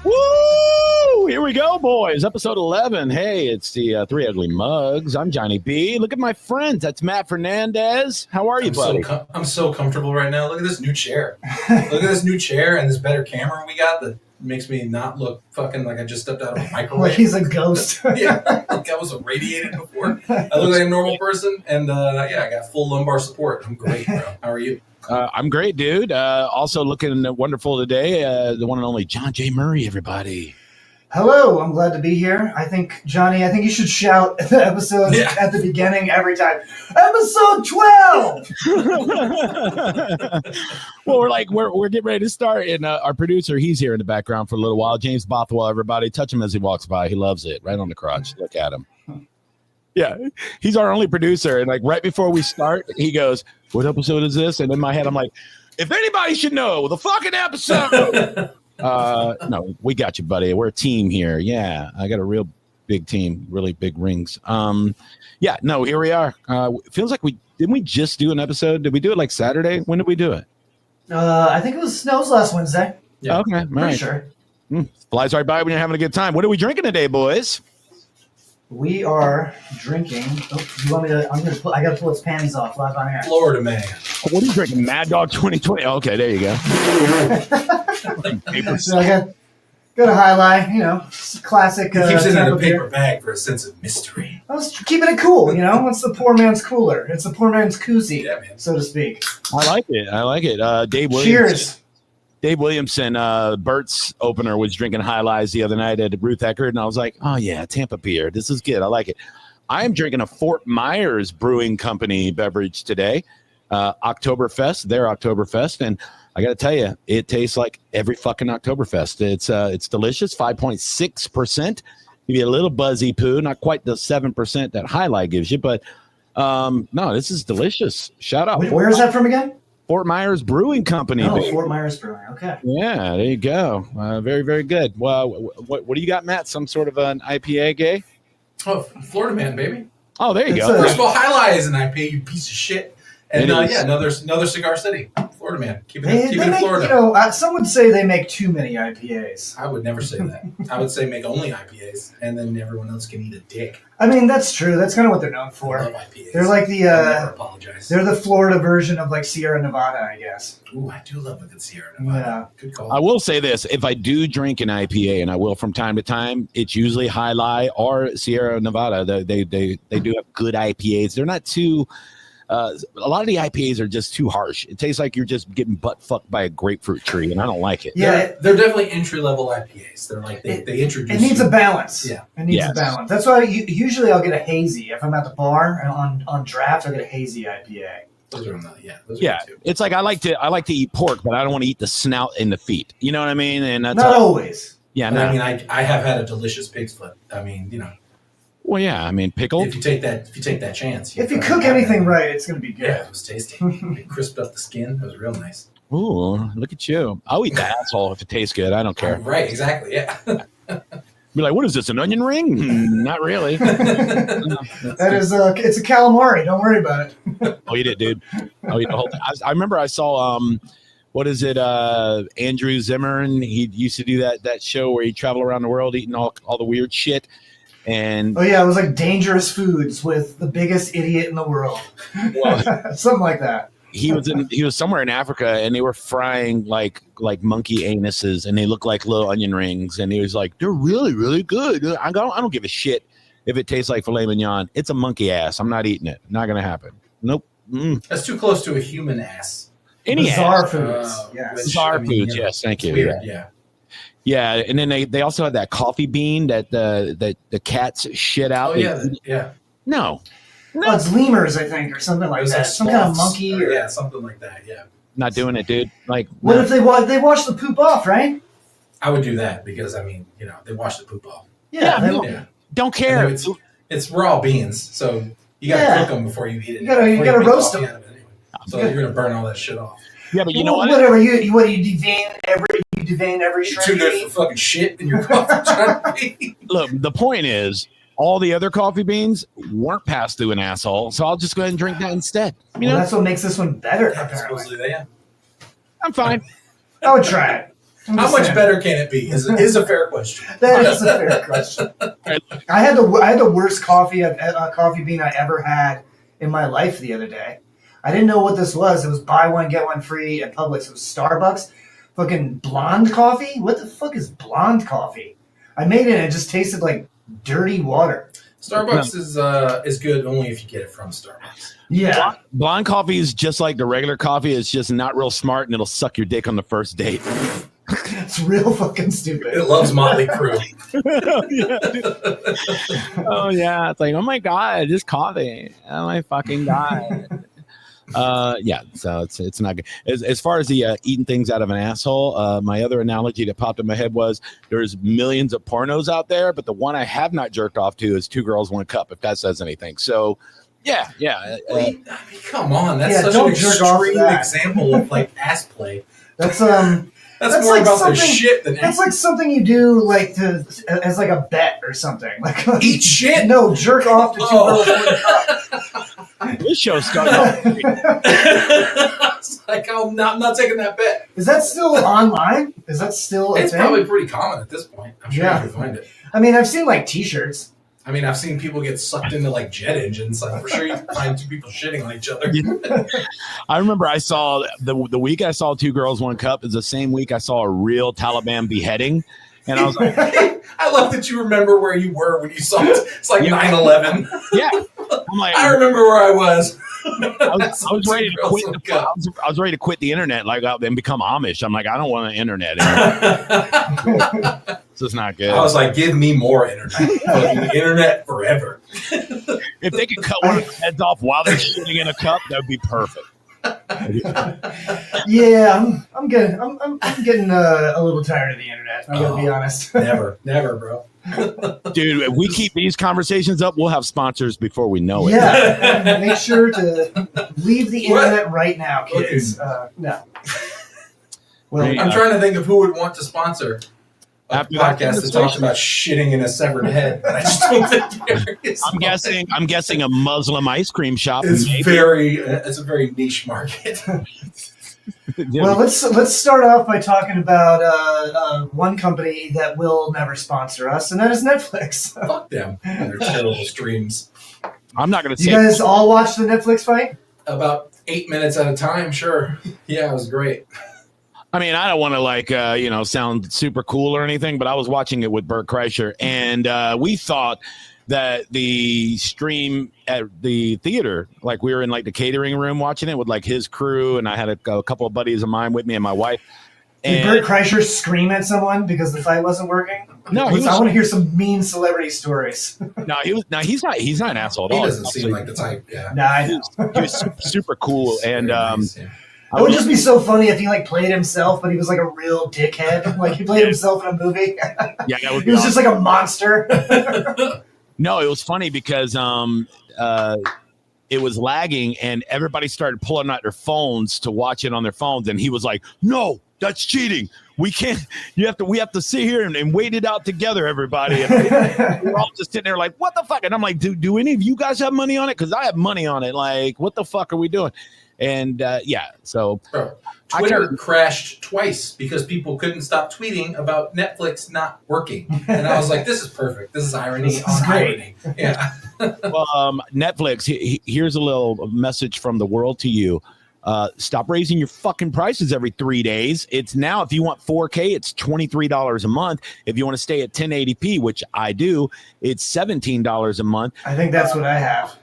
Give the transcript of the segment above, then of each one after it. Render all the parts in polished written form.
Woo! Here we go, boys. Episode 11. Hey, it's the Three Ugly Mugs. I'm Johnny B. Look at my friends. That's Matt Fernandez. How are you, buddy? I'm so comfortable right now. Look at this new chair. Look at this new chair and this better camera we got that makes me not look fucking like I just stepped out of a microwave. Like he's a ghost. Yeah, like I was irradiated before. I look like a normal person, and I got full lumbar support. I'm great, bro. How are you? I'm great, dude. Also looking wonderful today. The one and only John J. Murray, everybody. Hello, I'm glad to be here. I think, Johnny, you should shout the episode at the beginning every time. Episode 12! Well, we're getting ready to start, and our producer, he's here in the background for a little while. James Bothwell, everybody. Touch him as he walks by. He loves it. Right on the crotch. Look at him. Yeah, he's our only producer. And like right before we start, he goes, "What episode is this?" And in my head, I'm like, if anybody should know, the fucking episode. No, we got you, buddy. We're a team here. Yeah, I got a real big team, really big rings. Here we are. It feels like didn't we just do an episode? Did we do it like Saturday? When did we do it? I think it was last Wednesday. Yeah. Okay, all right. Sure. Flies right by when you're having a good time. What are we drinking today, boys? We are drinking. Oh, you want me to? I gotta pull its panties off live on air. Florida man. What are you drinking? Mad Dog 2020. Okay, there you go. So I got a highlight. Classic. He keeps it in a paper beer. Bag for a sense of mystery. I was keeping it cool. It's the poor man's cooler. It's the poor man's koozie, so to speak. I like it. Dave Williams. Cheers. Dave Williamson, Bert's opener, was drinking High Lies the other night at Ruth Eckerd, and I was like, oh, yeah, Tampa beer. This is good. I like it. I am drinking a Fort Myers Brewing Company beverage today, Oktoberfest, their Oktoberfest, and I got to tell you, it tastes like every fucking Oktoberfest. It's delicious, 5.6%. Give you a little buzzy poo, not quite the 7% that High Life gives you, but no, this is delicious. Shout out. Where is that from again? Fort Myers Brewing Company. Oh, Fort Myers Brewing. Okay. Yeah, there you go. Very, very good. Well, what do you got, Matt? Some sort of an IPA gay? Oh, Florida man, baby. Oh, there you go. First of all, High Life is an IPA, you piece of shit. And another Cigar City, Florida man. Keep it in Florida. Some would say they make too many IPAs. I would never say that. I would say make only IPAs, and then everyone else can eat a dick. I mean, that's true. That's kind of what they're known for. I love IPAs. They're like the. I'll never apologize. They're the Florida version of like Sierra Nevada, I guess. Ooh, I do love a good Sierra Nevada. Yeah. Good call. I will say this: if I do drink an IPA, and I will from time to time, it's usually High Life or Sierra Nevada. They do have good IPAs. They're not too. A lot of the IPAs are just too harsh. It tastes like you're just getting butt fucked by a grapefruit tree, and I don't like it. Yeah, they're definitely entry level IPAs. They're like they introduce. It needs a balance. Yeah, it needs a balance. That's why usually I'll get a hazy if I'm at the bar and on draft. I'll get a hazy IPA. Those are those are good too. It's like I like to eat pork, but I don't want to eat the snout and the feet. You know what I mean? And that's not always. Yeah, no. I mean, I have had a delicious pig's foot. I mean, Well, yeah, I mean, pickled. If you take that chance. If you cook anything right, it's going to be good. Yeah, it was tasty. It crisped up the skin. It was real nice. Ooh, look at you. I'll eat the asshole if it tastes good. I don't care. Right, exactly, yeah. Be like, what is this, an onion ring? Not really. That is it's a calamari. Don't worry about it. I'll eat it, dude. I'll eat the whole thing. I remember I saw, what is it, Andrew Zimmern. He used to do that show where he'd travel around the world eating all the weird shit. And it was like Dangerous Foods with the biggest idiot in the world. Well, something like that. He was somewhere in Africa, and they were frying like monkey anuses, and they look like little onion rings, and he was like, they're really, really good. I don't give a shit if it tastes like filet mignon. It's a monkey ass. I'm not eating it. Not gonna happen. Nope. That's too close to a human ass. Any bizarre ass. Foods. Yes. Bizarre foods. Yes, thank you. Weird, yeah. Yeah, and then they also had that coffee bean that the cats shit out. Oh yeah. No, it's lemurs, I think, or something like that. Some kind of monkey. Or something like that. Yeah. Not doing it, dude. Like, what if they wash the poop off, right? I would do that because I mean, they wash the poop off. Yeah, no. Yeah. Don't care. It's raw beans, so you gotta cook them before you eat it. You gotta Before make roast coffee them. out of it anyway. So you're gonna burn all that shit off. Yeah, but you know what? Whatever. You devein every shrimp. Too good for fucking shit in your coffee. Look, the point is, all the other coffee beans weren't passed through an asshole, so I'll just go ahead and drink that instead. You know, Well, that's what makes this one better. Yeah, Apparently, supposedly, yeah. I'm fine. I would try it. I'm How just much saying. better can it be? Is a fair question. That is a fair question. I had the worst coffee bean I ever had in my life the other day. I didn't know what this was. It was buy one get one free at Publix. It was Starbucks, fucking blonde coffee. What the fuck is blonde coffee? I made it and it just tasted like dirty water. Starbucks is good only if you get it from Starbucks. Yeah, Blonde coffee is just like the regular coffee. It's just not real smart, and it'll suck your dick on the first date. it's real fucking stupid. It loves Motley Crue. Oh yeah, it's like, oh my god, just coffee. Oh my fucking god. Yeah, so it's not good. As far as the eating things out of an asshole, my other analogy that popped in my head was there's millions of pornos out there, but the one I have not jerked off to is 2 Girls, 1 Cup, if that says anything. So yeah. I mean, come on, that's Yeah, such don't an jerk off to extreme that. example of like ass play. That's That's more like about their something- shit than That's like something you do like to as like a bet or something. Like eat shit. No, jerk off to 2 Oh. Girls, 1 Cup. This show started off. It's like I'm not taking that bet. Is that still online? Is that still a It's thing? probably pretty common at this point. I'm sure Yeah. you can find it. I mean, I've seen like T-shirts. I mean, I've seen people get sucked into like jet engines. Like, for sure, you can find 2 people shitting on each other. I remember I saw the week I saw 2 Girls, 1 Cup is the same week I saw a real Taliban beheading, and I was like, I love that you remember where you were when you saw it. It's like Yeah. 9/11. yeah. I'm like, I remember where I was. I was ready to quit. I was ready to quit the internet, like and become Amish. I'm like, I don't want an internet anymore. This is not good. I was like, give me more internet. Fucking internet forever. If they could cut one of their heads off while they're shitting in a cup, that would be perfect. Yeah, I'm getting a little tired of the internet. I'm gonna be honest. Never, bro. Dude, if we keep these conversations up, we'll have sponsors before we know it. Yeah, make sure to leave the internet right now, kids. No. Well, Hey, I'm trying to think of who would want to sponsor a After that podcast that talks about shitting in a severed head. I just don't think there is. I'm guessing a Muslim ice cream shop. It's maybe. it's a very niche market. Yeah. well, let's start off by talking about one company that will never sponsor us, and that is Netflix. Fuck them and their terrible streams. I'm not going to You say. guys all watch the Netflix fight? About 8 minutes at a time, sure. Yeah, it was great. I mean, I don't want to sound super cool or anything, but I was watching it with Bert Kreischer, and we thought that the stream at the theater, like we were in like the catering room watching it with like his crew, and I had a couple of buddies of mine with me and my wife. Did Bert Kreischer scream at someone because the fight wasn't working? No, I want to hear some mean celebrity stories. he's not an asshole at He all. doesn't seem like the type, yeah. Nah, I know. He was super cool, and Very nice, yeah. It would just be so funny if he like pplayed himself, but he was like a real dickhead. Like he played himself in a movie. yeah, that would He be was awesome. just like a monster. No, it was funny because it was lagging and everybody started pulling out their phones to watch it on their phones, and he was like, "No, that's cheating. We can't. We have to sit here and wait it out together, everybody." And we're all just sitting there like, "What the fuck?" And I'm like, "Do any of you guys have money on it? Because I have money on it. Like, what the fuck are we doing?" And so Bro, Twitter crashed twice because people couldn't stop tweeting about Netflix not working. And I was like, this is perfect. This is irony This is on great. irony. Yeah. well, Netflix. Here's a little message from the world to you. Stop raising your fucking prices every 3 days. It's now, if you want 4K, it's $23 a month. If you want to stay at 1080p, which I do, it's $17 a month. I think that's what I have.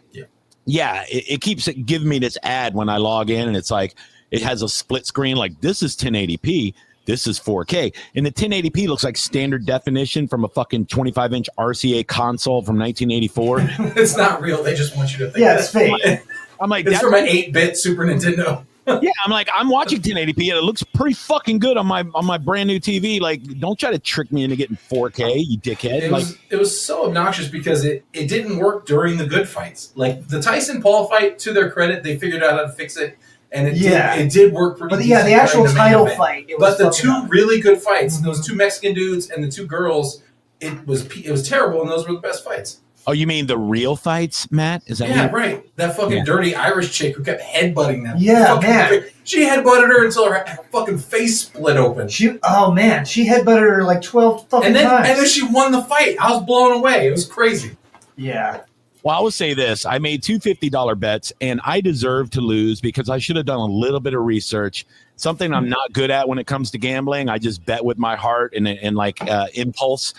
Yeah, it keeps giving me this ad when I log in, and it's like it has a split screen. Like, this is 1080p, this is 4K, and the 1080p looks like standard definition from a fucking 25-inch RCA console from 1984. It's not real. They just want you to think Yeah, it's fake. I'm like, It's that's from an 8-bit Super Nintendo. Yeah, I'm like, I'm watching 1080p and it looks pretty fucking good on my brand new TV. Like, don't try to trick me into getting 4K, you dickhead. It was so obnoxious because it didn't work during the good fights. Like the Tyson Paul fight, to their credit, they figured out how to fix it, and it did work pretty. But yeah, the actual title fight. But the two really good fights, those two Mexican dudes and the two girls, it was terrible, and those were the best fights. Oh, you mean the real fights, Matt? Is that right? That fucking dirty Irish chick who kept headbutting them. Yeah, man. She headbutted her until her fucking face split open. She headbutted her like 12 fucking times. And then she won the fight. I was blown away. It was crazy. Yeah. Well, I will say this. I made two $50 bets, and I deserve to lose because I should have done a little bit of research. Something I'm not good at when it comes to gambling. I just bet with my heart and impulse.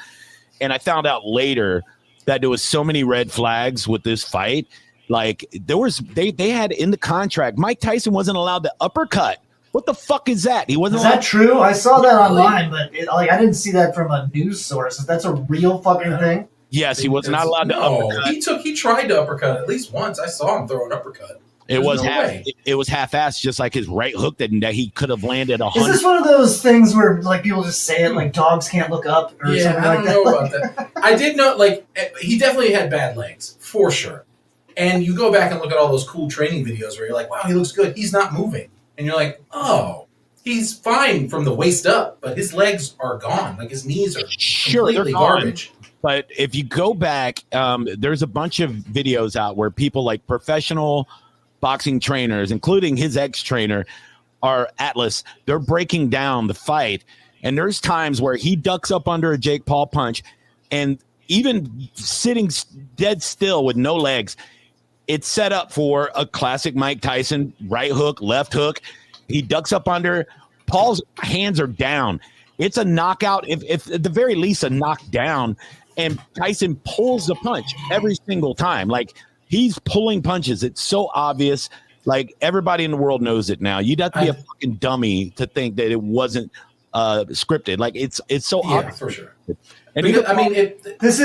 And I found out later that there was so many red flags with this fight. Like they had in the contract, Mike Tyson wasn't allowed to uppercut. What the fuck is that? He wasn't. Is that true? I saw that online, but I didn't see that from a news source. That's a real fucking thing. Yes, he was not allowed to uppercut. He tried to uppercut at least once. I saw him throw an uppercut. It was half-assed, just like his right hook that he could have landed 100. Is this one of those things where like people just say it like dogs can't look up or something like that? I don't know about that. I did know he definitely had bad legs for sure. And you go back and look at all those cool training videos where you're like, wow, he looks good. He's not moving, and you're like, oh, he's fine from the waist up, but his legs are gone. Like his knees are completely garbage. But if you go back, there's a bunch of videos out where people like professional boxing trainers, including his ex-trainer, are Atlas. They're breaking down the fight, and there's times where he ducks up under a Jake Paul punch, and even sitting dead still with no legs, it's set up for a classic Mike Tyson right hook, left hook. He ducks up under. Paul's hands are down. It's a knockout, if at the very least a knockdown, and Tyson pulls the punch every single time. Like, he's pulling punches. It's so obvious. Like, everybody in the world knows it now. You'd have to be a fucking dummy to think that it wasn't scripted. Like, it's so obvious. For sure. And because, this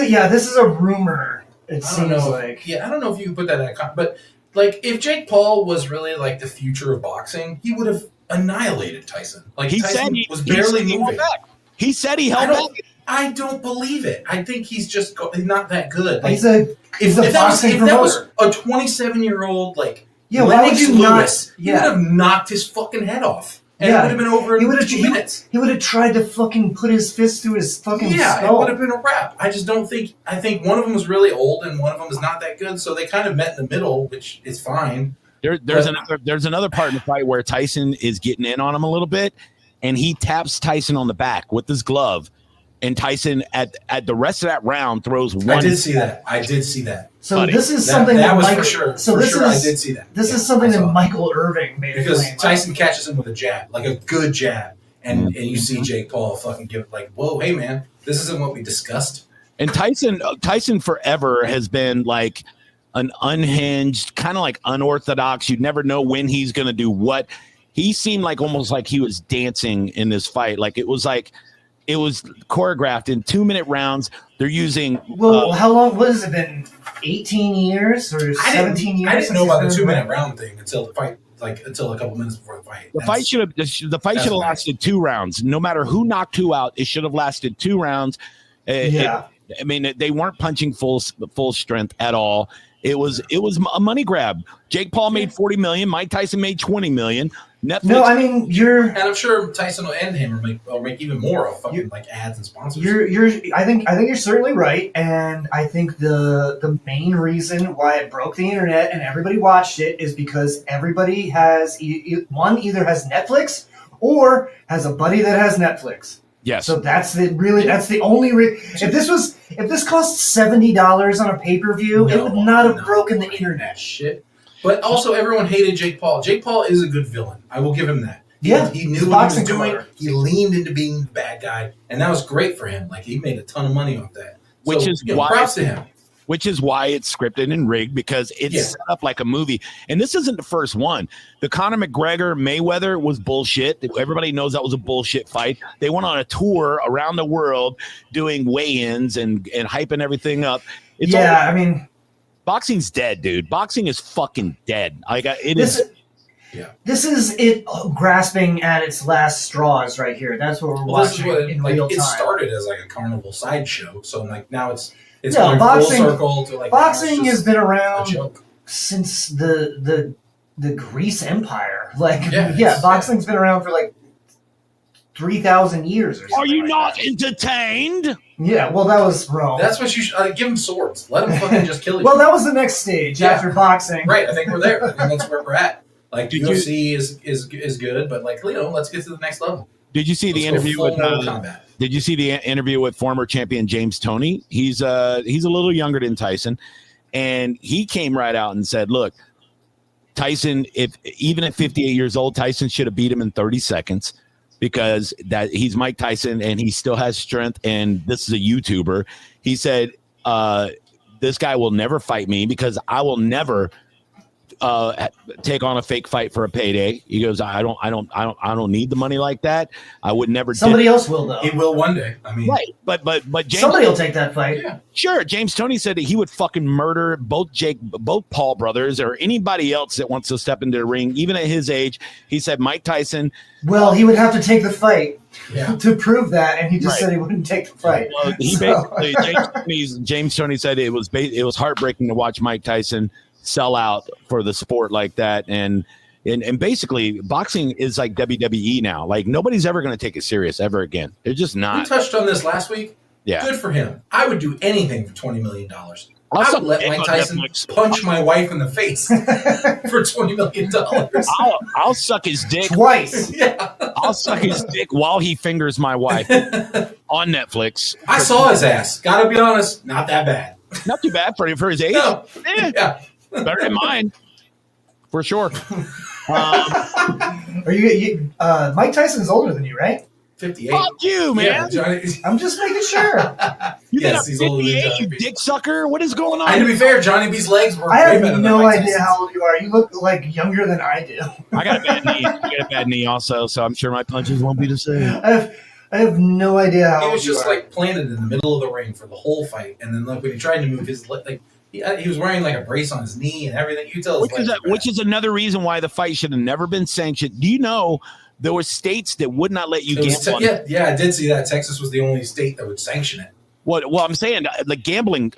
is a rumor. It seems like. Yeah, I don't know if you can put that in a but like if Jake Paul was really like the future of boxing, he would have annihilated Tyson. Like Tyson was barely moving. He said he held back. I don't believe it. I think he's just he's not that good. Like, if that was a 27-year-old like why would you Lewis, he would have knocked his fucking head off. And it would have been over in 2 minutes. He would have tried to fucking put his fist through his fucking skull. Yeah, it would have been a wrap. I just don't think. I think one of them was really old and one of them is not that good. So they kind of met in the middle, which is fine. There's another part in the fight where Tyson is getting in on him a little bit, and he taps Tyson on the back with his glove. And Tyson at the rest of that round throws one. I did see that. So this is something that was for sure. So for sure, I did see that. This is something that Michael Irving made. Because Tyson catches him with a jab, like a good jab, and you see Jake Paul fucking give it like, whoa, hey man, this isn't what we discussed. And Tyson forever has been like an unhinged, kind of like unorthodox. You'd never know when he's going to do what. He seemed like almost like he was dancing in this fight. Like it was choreographed in 2-minute rounds. They're using. Well, how long? What has it been? 18 years or 17 years? I didn't know about the 2-minute round thing until the fight, until a couple minutes before the fight. The fight should have lasted 2 rounds. No matter who knocked who out, it should have lasted 2 rounds. I mean, they weren't punching full strength at all. It was a money grab. Jake Paul made $40 million. Mike Tyson made $20 million. Netflix. No, I mean and I'm sure Tyson and him will make even more of fucking like ads and sponsors. I think you're certainly right, and I think the main reason why it broke the internet and everybody watched it is because everybody has either has Netflix or has a buddy that has Netflix. Yes. So that's the only if this cost $70 on a pay-per-view, it would not have broken the internet. Shit. But also, everyone hated Jake Paul. Jake Paul is a good villain. I will give him that. He knew what he was doing. He leaned into being the bad guy, and that was great for him. Like, he made a ton of money off that. Which is why props to him. Which is why it's scripted and rigged, because it's set up like a movie. And this isn't the first one. The Conor McGregor Mayweather was bullshit. Everybody knows that was a bullshit fight. They went on a tour around the world doing weigh-ins and hyping everything up. I mean, boxing's dead, dude. Boxing is fucking dead. Yeah. This is it grasping at its last straws right here. That's what we're watching in real time. It started as like a carnival sideshow, so like now it's Yeah, going boxing- full circle to like Boxing has been a around joke. since the Greece Empire. Like, Yeah, boxing's been around for like 3,000 years or something. Are you like not that. entertained? Yeah, well, that was Rome. That's what you should give them swords. Let them fucking just kill each Well, other. that was the next stage Yeah. after boxing. Right, I think we're there. I think that's where we're at. Like Did UFC is good, but like let's get to the next level. Did you see the Let's go interview full with? Mortal Kombat. Did you see the interview with former champion James Toney? He's a little younger than Tyson, and he came right out and said, "Look, Tyson, even at 58 years old, Tyson should have beat him in 30 seconds because that he's Mike Tyson and he still has strength. And this is a YouTuber." He said, "This guy will never fight me because I will never take on a fake fight for a payday." He goes, I don't need the money like that. I would never. Somebody else will, though. He will one day. I mean, Right, but James, Somebody will take that fight. yeah. sure. James Toney said that he would fucking murder both Paul brothers or anybody else that wants to step into the ring, even at his age. He said Mike Tyson. Well, he would have to take the fight Yeah. to prove that, and he just Right. said he wouldn't take the fight. Well, he So- basically James Toney said it was heartbreaking to watch Mike Tyson sell out for the sport like that, and basically boxing is like WWE now. Like nobody's ever going to take it serious ever again. They're just We not. touched on this last week. Yeah. Good for him. I would do anything for $20 million. I Also, would let dick Mike on Tyson Netflix. punch my wife in the face for $20 million. I'll suck his dick. Twice. Yeah. I'll suck his dick while he fingers my wife on Netflix. I saw his ass. Gotta be honest, not that bad. Not too bad for his age. No. Eh, Yeah. better than mine, for sure. Are you Mike Tyson's older than you, right? 58. Fuck you, man. Yeah, Johnny, I'm just making sure. You Yes, got he's a older than 58, you Johnny. dick sucker. What is going on? and to be fair, Johnny B's legs were I way have better than no Mike idea Tyson's. how old you are. You look like younger than I do. I got a bad knee. I got a bad knee also, so I'm sure my punches won't be the same. I have no idea how He old was just you are. like planted in the middle of the ring for the whole fight, and then like when he tried to move his leg, like he was wearing like a brace on his knee and everything. You tell his legs were bad. Which is another reason why the fight should have never been sanctioned. Do you know there were states that would not let you It was gamble? yeah, I did see that. Texas was the only state that would sanction it. Well, I'm saying like gambling,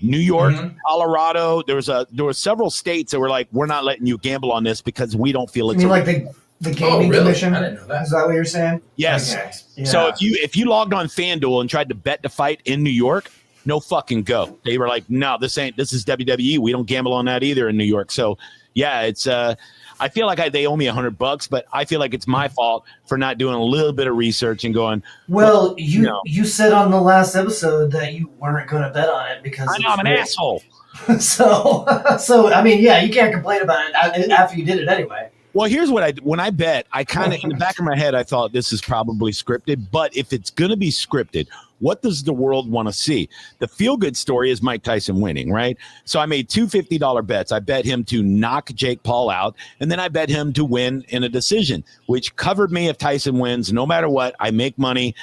New York, Mhm. Colorado. There were several states that were like, we're not letting you gamble on this because we don't feel I it's. mean, a- like the gaming really? commission. I didn't know that. Is that what you're saying? yes. Okay. Yeah. So if you logged on FanDuel and tried to bet the fight in New York, no fucking go. They were like, no, this is WWE. We don't gamble on that either in New York. So yeah, it's I feel like they owe me $100, but I feel like it's my fault for not doing a little bit of research and going, Well, you No. you said on the last episode that you weren't going to bet on it because I know I'm an it's asshole. rigged. So I mean, yeah, you can't complain about it after you did it anyway. Well, here's what when I bet, I kind of in the back of my head, I thought this is probably scripted. But if it's going to be scripted, what does the world want to see? The feel good story is Mike Tyson winning, right? So I made two $50 bets. I bet him to knock Jake Paul out, and then I bet him to win in a decision, which covered me if Tyson wins. No matter what, I make money.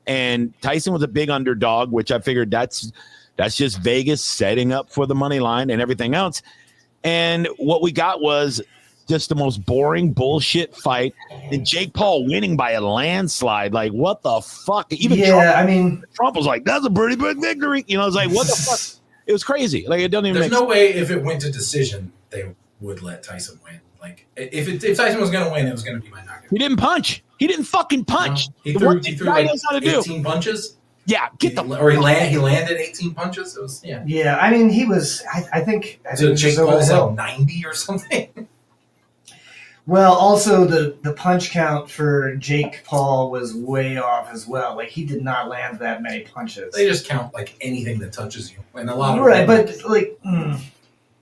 And Tyson was a big underdog, which I figured that's just Vegas setting up for the money line and everything else. And what we got was just the most boring bullshit fight, and Jake Paul winning by a landslide. Like, what the fuck? Even Trump was like, "That's a pretty big victory." You know, it's like, what the fuck? It was crazy. Like, it doesn't even There's make no way if it went to decision they would let Tyson win. Like if Tyson was going to win, it was going to be by knockout. He didn't punch. He didn't fucking punch. He The threw one thing guy like knows how to do. 18 punches. Yeah, He he landed 18 punches. It was Yeah, I mean, he was. I think. So he Jake was over Paul's the hill. like 90 or something. Well, also the punch count for Jake Paul was way off as well. Like he did not land that many punches. They just count like anything that touches you, and a lot of Right, them but like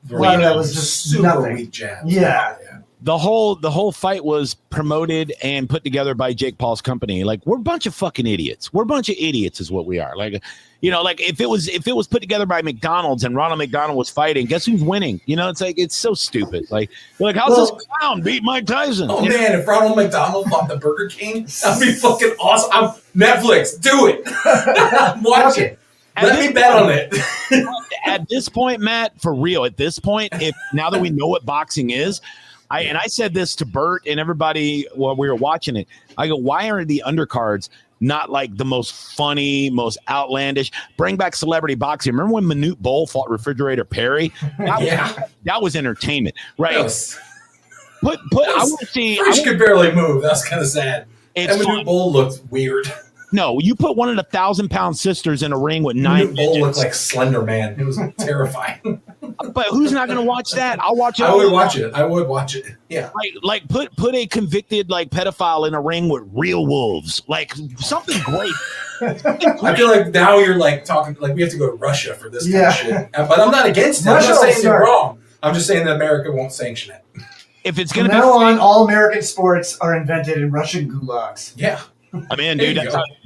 were, a lot of you that know, was just super nothing. weak jabs. Yeah. the whole fight was promoted and put together by Jake Paul's company. Like, we're a bunch of fucking idiots. We're a bunch of idiots is what we are. Like, you know, like if it was put together by McDonald's and Ronald McDonald was fighting, guess who's winning? You know, it's like, it's so stupid. Like, you're like, how's this clown beat Mike Tyson? Oh You know? man, if Ronald McDonald fought the Burger King, that'd be fucking awesome. Netflix, do it. Watch it. Let me bet on it. At this point, Matt, for real, at this point, if now that we know what boxing is, I said this to Bert and everybody while we were watching it. I go, why are the undercards not like the most funny, most outlandish? Bring back celebrity boxing. Remember when Manute Bol fought Refrigerator Perry? That was entertainment, right? Yes. I want to see. Fresh could barely move. That's kind of sad. And Manute Bol looked weird. No, you put one of the 1,000-pound sisters in a ring with 9 Manute Bol looked like Slender Man. It was terrifying. But who's not going to watch that? I'll watch it. I would watch it. I would watch it. Yeah. Like put a convicted like pedophile in a ring with real wolves. Like something great. I feel like now you're like talking like we have to go to Russia for this kind of shit. But I'm not against it. I'm not saying you're wrong. I'm just saying that America won't sanction it. If it's going to be now on, all American sports are invented in Russian gulags. Yeah. I mean, dude,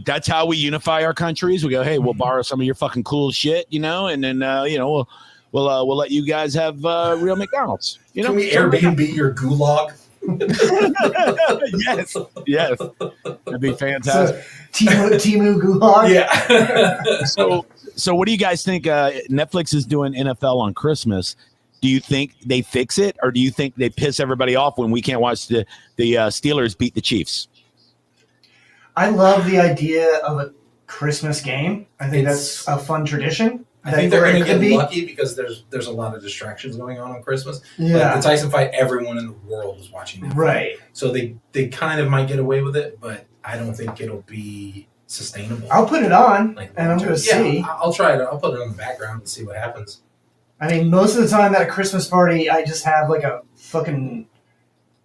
that's how we unify our countries. We go, hey, we'll borrow some of your fucking cool shit, and then we'll let you guys have real McDonald's. Can we Airbnb your gulag? yes, that'd be fantastic. So, Timu gulag. Yeah. So what do you guys think? Netflix is doing NFL on Christmas. Do you think they fix it, or do you think they piss everybody off when we can't watch the Steelers beat the Chiefs? I love the idea of a Christmas game. I think that's a fun tradition. I think they're going to get lucky because there's a lot of distractions going on Christmas. Yeah. Like the Tyson fight, everyone in the world is watching that. Right. So they kind of might get away with it, but I don't think it'll be sustainable. I'll put it on, and I'm going to see. I'll try it. I'll put it on the background and see what happens. I mean, most of the time at a Christmas party, I just have like a fucking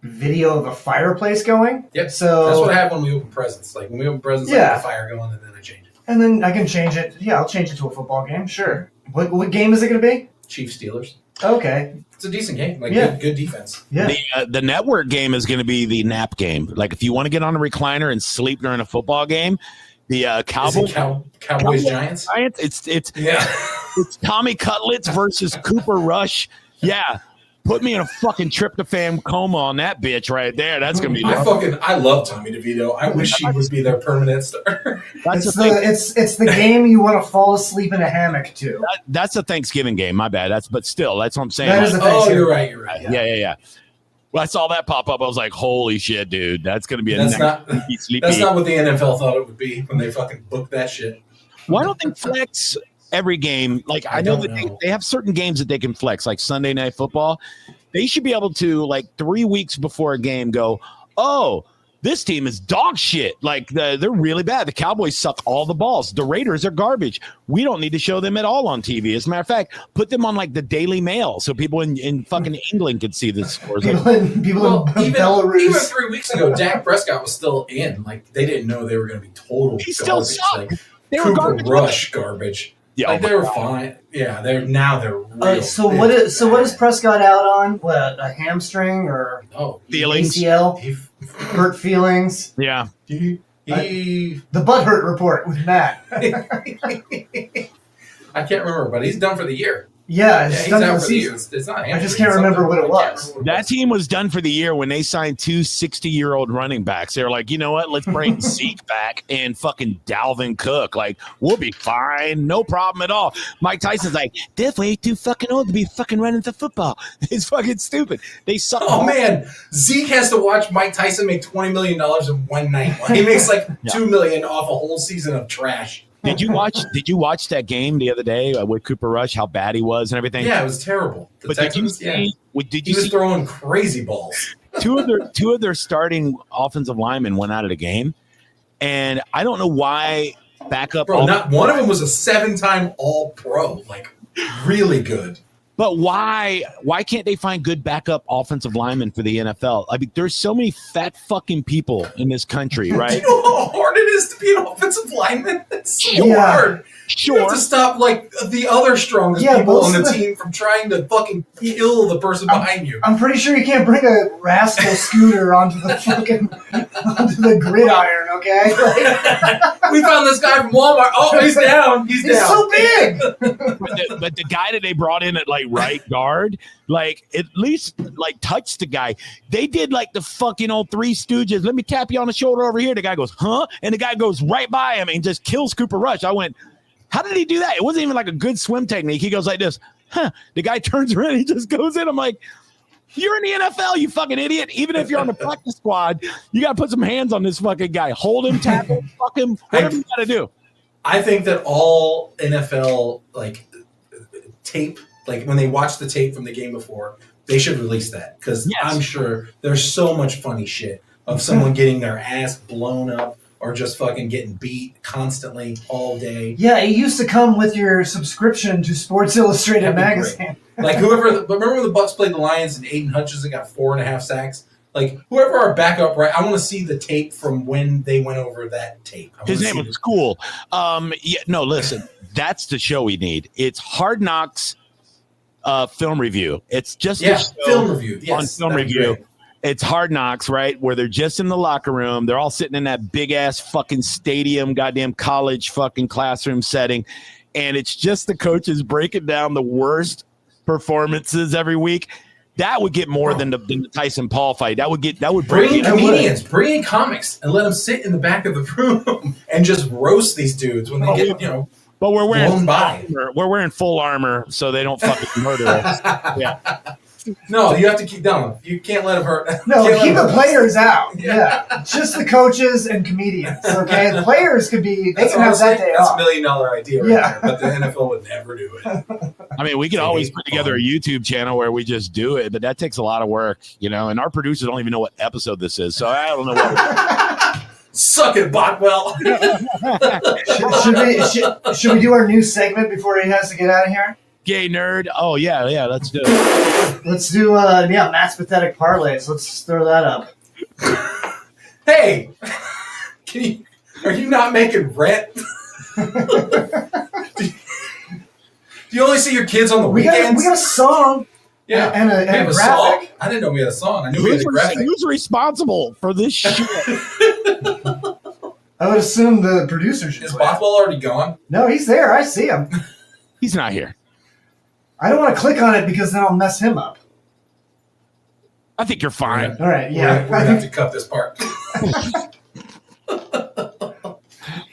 video of a fireplace going. Yep. So that's what I have when we open presents. Like when we open presents, I have the fire going, and then I change it. And then I can change it. Yeah, I'll change it to a football game. Sure. What game is it going to be? Chiefs Steelers. Okay. It's a decent game. Like good defense. Yeah. The network game is going to be the nap game. Like if you want to get on a recliner and sleep during a football game, the Cowboys Giants. It's Tommy Cutlets versus Cooper Rush. Yeah. Put me in a fucking tryptophan coma on that bitch right there. That's gonna be. I love Tommy DeVito. I wish he would be their permanent starter. It's the game you want to fall asleep in a hammock to. That's a Thanksgiving game. My bad. That's what I'm saying. That is you're right. You're right. Yeah. Well, I saw that pop up. I was like, holy shit, dude. That's gonna be That's not what the NFL thought it would be when they fucking booked that shit. Why don't they flex every game? Like I know that they have certain games that they can flex, like Sunday Night Football. They should be able to, like 3 weeks before a game, go, oh, this team is dog shit. Like they're really bad. The Cowboys suck all the balls. The Raiders are garbage. We don't need to show them at all on TV. As a matter of fact, put them on like the Daily Mail so people in fucking England could see the scores. People in Belarus. Even 3 weeks ago, Dak Prescott was still in. Like they didn't know they were going to be total he garbage. Still sucked. Like they were Cooper garbage. Rush garbage. Yeah, they were fine. Yeah, they're real. So what is Prescott out on? What, a hamstring or feelings? ACL? Hurt feelings? Yeah. The butt hurt report with Matt. I can't remember, but he's done for the year. Yeah, he's done for the year. It's not. I just can't remember what it was. That team was done for the year when they signed 2 60-year-old running backs. They were like, you know what? Let's bring Zeke back and fucking Dalvin Cook. Like, we'll be fine. No problem at all. Mike Tyson's like, they're way too fucking old to be fucking running the football. It's fucking stupid. They suck. Oh, man. Zeke has to watch Mike Tyson make $20 million in one night. He makes like $2 million off a whole season of trash. Did you watch that game the other day with Cooper Rush? How bad he was and everything. Yeah, it was terrible. But Texans, he was throwing crazy balls. Two of their starting offensive linemen went out of the game, and I don't know why. Backup. Bro, not one of them was a 7-time All-Pro. Like really good. But why can't they find good backup offensive linemen for the NFL? I mean, there's so many fat fucking people in this country, right? Do you know how hard it is to be an offensive lineman? It's so hard. Sure. You have to stop like the other strongest people on the team from trying to fucking kill the person behind you. I'm pretty sure you can't bring a rascal scooter onto the gridiron, okay? We found this guy from Walmart. Oh, he's down. He's down. So big. But the guy that they brought in at like right guard, like at least like touched the guy. They did like the fucking old Three Stooges. Let me tap you on the shoulder over here. The guy goes, huh? And the guy goes right by him and just kills Cooper Rush. I went, how did he do that? It wasn't even like a good swim technique. He goes like this, huh? The guy turns around, he just goes in. I'm like, You're in the NFL, you fucking idiot. Even if you're on the practice squad, you got to put some hands on this fucking guy. Hold him, tackle him, fuck him, whatever you got to do. I think that all NFL tape, like when they watch the tape from the game before, they should release that because I'm sure there's so much funny shit of someone getting their ass blown up or just fucking getting beat constantly all day. Yeah, it used to come with your subscription to Sports Illustrated magazine. Like but remember when the Bucs played the Lions and Aiden Hutchinson got 4.5 sacks? Like whoever our backup, right? I want to see the tape from when they went over that tape. His name was Cool. Listen, that's the show we need. It's Hard Knocks film review. It's just film review. Yes, on film review. Great. It's Hard Knocks, right? Where they're just in the locker room. They're all sitting in that big ass fucking stadium, goddamn college fucking classroom setting. And it's just the coaches breaking down the worst performances every week. That would get more than the Tyson Paul fight. That would bring in comedians, bring in comics, and let them sit in the back of the room and just roast these dudes when they get, But we're wearing blown by. We're wearing full armor so they don't fucking murder us. Yeah. No, you have to keep down. You can't let them hurt. No, keep the players out. Yeah. Just the coaches and comedians. Okay, the players could be. They can have that day off. That's $1 million idea, right there, but the NFL would never do it. I mean, we could always put together a YouTube channel where we just do it, but that takes a lot of work, and our producers don't even know what episode this is, so I don't know what. Suck it, Botwell. Should we do our new segment before he has to get out of here? Gay nerd. Oh yeah, let's do it. Let's do Matt's pathetic parlays. Let's throw that up. Hey, are you not making rent? Do you only see your kids on the weekends? We got a song. Yeah, and a graphic. Song? I didn't know we had a song. I knew we had a graphic. Who's responsible for this shit? I would assume the producer should. Is Bothwell already gone? No, he's there. I see him. He's not here. I don't want to click on it because then I'll mess him up. I think you're fine. All right, yeah. We're gonna have to cut this part.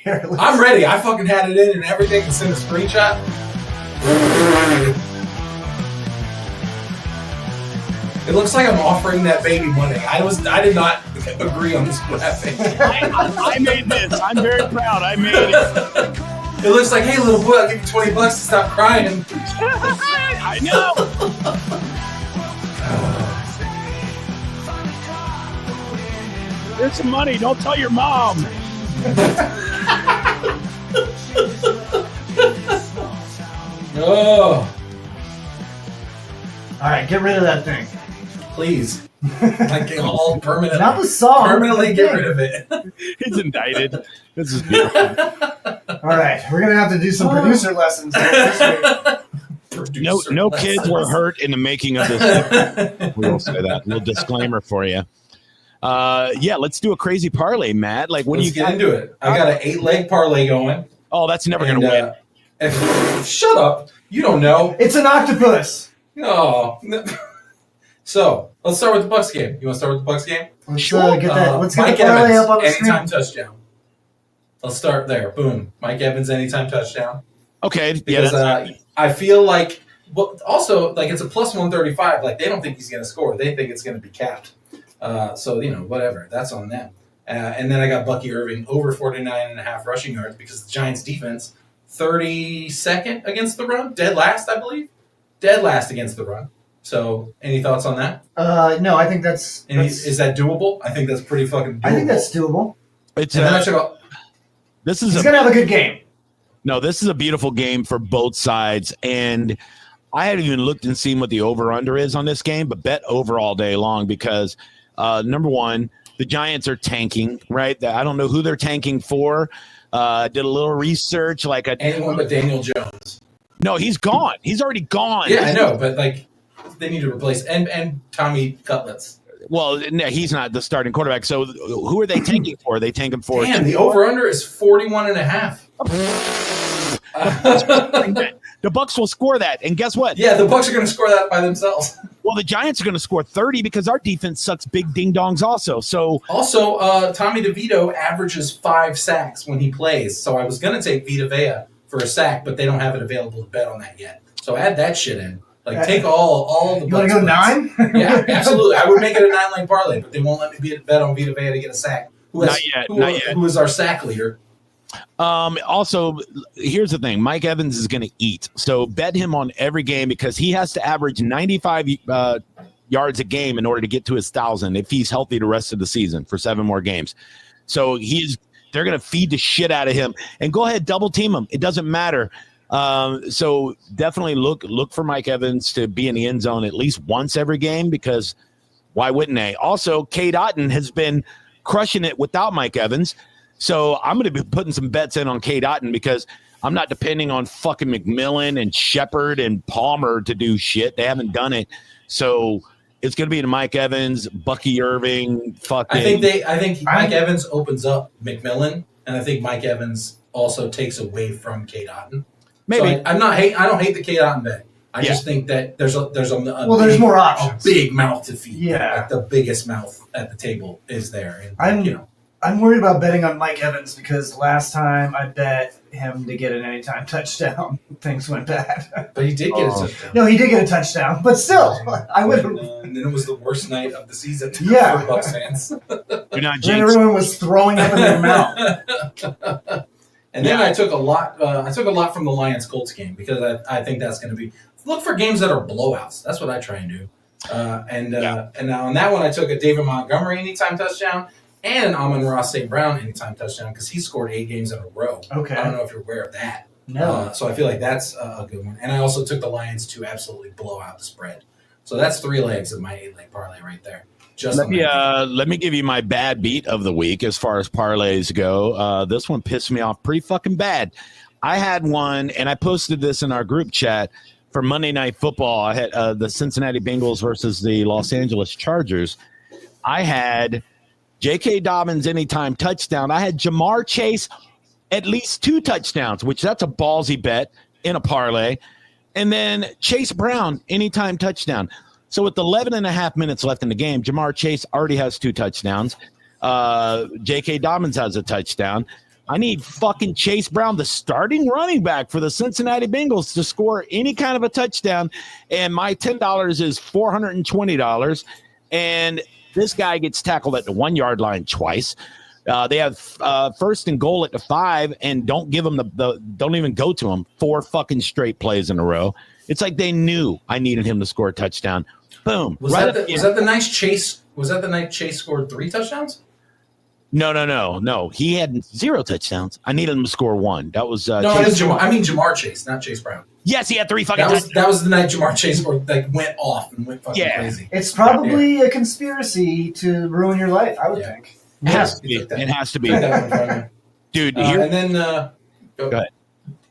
Here, I'm ready. I fucking had it in and everything. Can send a screenshot. It looks like I'm offering that baby money. I did not agree on this graphic. I made this. I'm very proud. I made it. It looks like, hey, little boy, I'll give you $20 to stop crying. I know. Here's some money. Don't tell your mom. Oh. All right, get rid of that thing. Please. Like all permanently. Not the song. Permanently get rid of it. He's indicted. This is beautiful. All right, we're going to have to do some producer lessons this week. No kids were hurt in the making of this. We will say that. A little disclaimer for you. Let's do a crazy parlay, Matt. Like, when Let's get into it. I got an 8-leg parlay going. Oh, that's never going to win. Shut up. You don't know. It's an octopus. Oh. So, let's start with the Bucs game. You want to start with the Bucs game? Let's get Mike the parlay Evans, up on the anytime screen. touchdown. Let's start there. Boom. Mike Evans, anytime touchdown. Okay. Because I feel like, also, like, it's a plus 135. Like, they don't think he's going to score. They think it's going to be capped. So, whatever. That's on them. And then I got Bucky Irving over 49.5 rushing yards because the Giants defense, 32nd against the run. Dead last, I believe. Dead last against the run. So, any thoughts on that? No, I think that's is that doable? I think that's pretty fucking doable. I think that's doable. It's He's gonna have a good game. No, this is a beautiful game for both sides, and I haven't even looked and seen what the over/under is on this game, but bet over all day long because number one, the Giants are tanking, right? I don't know who they're tanking for. Did a little research, anyone but Daniel Jones. No, he's gone. He's already gone. Yeah, I know, but they need to replace and Tommy Cutlets. Well, no, he's not the starting quarterback. So who are they tanking for? Are they tanking for? Damn, the over/under is 41.5. The Bucs will score that, and guess what? Yeah, the Bucs are going to score that by themselves. Well, the Giants are going to score 30 because our defense sucks big ding dongs. Also, Tommy DeVito averages 5 sacks when he plays. So I was going to take Vita Vea for a sack, but they don't have it available to bet on that yet. So add that shit in. Like take all the. You want to go 9? Yeah, absolutely. I would make it a 9-leg parlay, but they won't let me bet on Vita Vea to get a sack. Not yet. Who is our sack leader? Also, here's the thing: Mike Evans is going to eat, so bet him on every game because he has to average 95 yards a game in order to get to his 1,000 if he's healthy the rest of the season for 7 more games. So they're going to feed the shit out of him, and go ahead, double team him. It doesn't matter. So definitely look for Mike Evans to be in the end zone at least once every game because why wouldn't they? Also, Cade Otton has been crushing it without Mike Evans. So I'm going to be putting some bets in on Cade Otton because I'm not depending on fucking McMillan and Shepard and Palmer to do shit. They haven't done it. So it's going to be to Mike Evans, Bucky Irving, fucking. I think Mike Evans opens up McMillan, and I think Mike Evans also takes away from Cade Otton. Maybe. So I don't hate the Cade Otton bet. I just think that there's there's more options. A big mouth to feed. Yeah. Like the biggest mouth at the table is there. And, I'm worried about betting on Mike Evans because last time I bet him to get an anytime touchdown, things went bad. But he did get a touchdown. No, he did get a touchdown, but still, I would. And then it was the worst night of the season for Bucs fans. And everyone was throwing up in their mouth. And then I took a lot. I took a lot from the Lions Colts game because I think that's going to be look for games that are blowouts. That's what I try and do. And now on that one, I took a David Montgomery anytime touchdown. And Amon-Ra St. Brown anytime touchdown because he scored 8 games in a row. Okay. I don't know if you're aware of that. No. So I feel like that's a good one. And I also took the Lions to absolutely blow out the spread. So that's 3 legs of my 8-leg parlay right there. Let me give you my bad beat of the week as far as parlays go. This one pissed me off pretty fucking bad. I had one, and I posted this in our group chat for Monday Night Football. I had the Cincinnati Bengals versus the Los Angeles Chargers. I had J.K. Dobbins anytime touchdown. I had Jamar Chase at least 2 touchdowns, which that's a ballsy bet in a parlay. And then Chase Brown anytime touchdown. So with 11 and a half minutes left in the game, Jamar Chase already has 2 touchdowns. J.K. Dobbins has a touchdown. I need fucking Chase Brown, the starting running back for the Cincinnati Bengals, to score any kind of a touchdown. And my $10 is $420. And this guy gets tackled at the 1-yard line twice. They have first and goal at the 5 and don't give him don't even go to him 4 fucking straight plays in a row. It's like they knew I needed him to score a touchdown. Boom. Was that the night Chase? Was that the night Chase scored 3 touchdowns? No. He had 0 touchdowns. I needed him to score 1. That was Jamar Chase, not Chase Brown. Yes, he had 3 fucking touchdowns. That was the night Jamar Chase went off and went fucking crazy. It's probably a conspiracy to ruin your life, I would think. It has to be. It has to be. Dude, and then go ahead.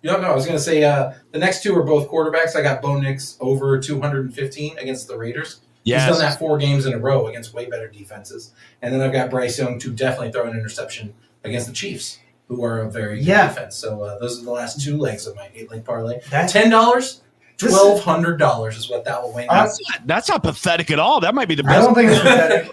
No, I was going to say the next 2 are both quarterbacks. I got Bo Nix over 215 against the Raiders. Yes. He's done that 4 games in a row against way better defenses. And then I've got Bryce Young to definitely throw an interception against the Chiefs, who are a very good defense. So those are the last 2 legs of my 8-leg parlay. $10, $1,200 is what that will win. That's not pathetic at all. That might be the best. I don't think it's pathetic.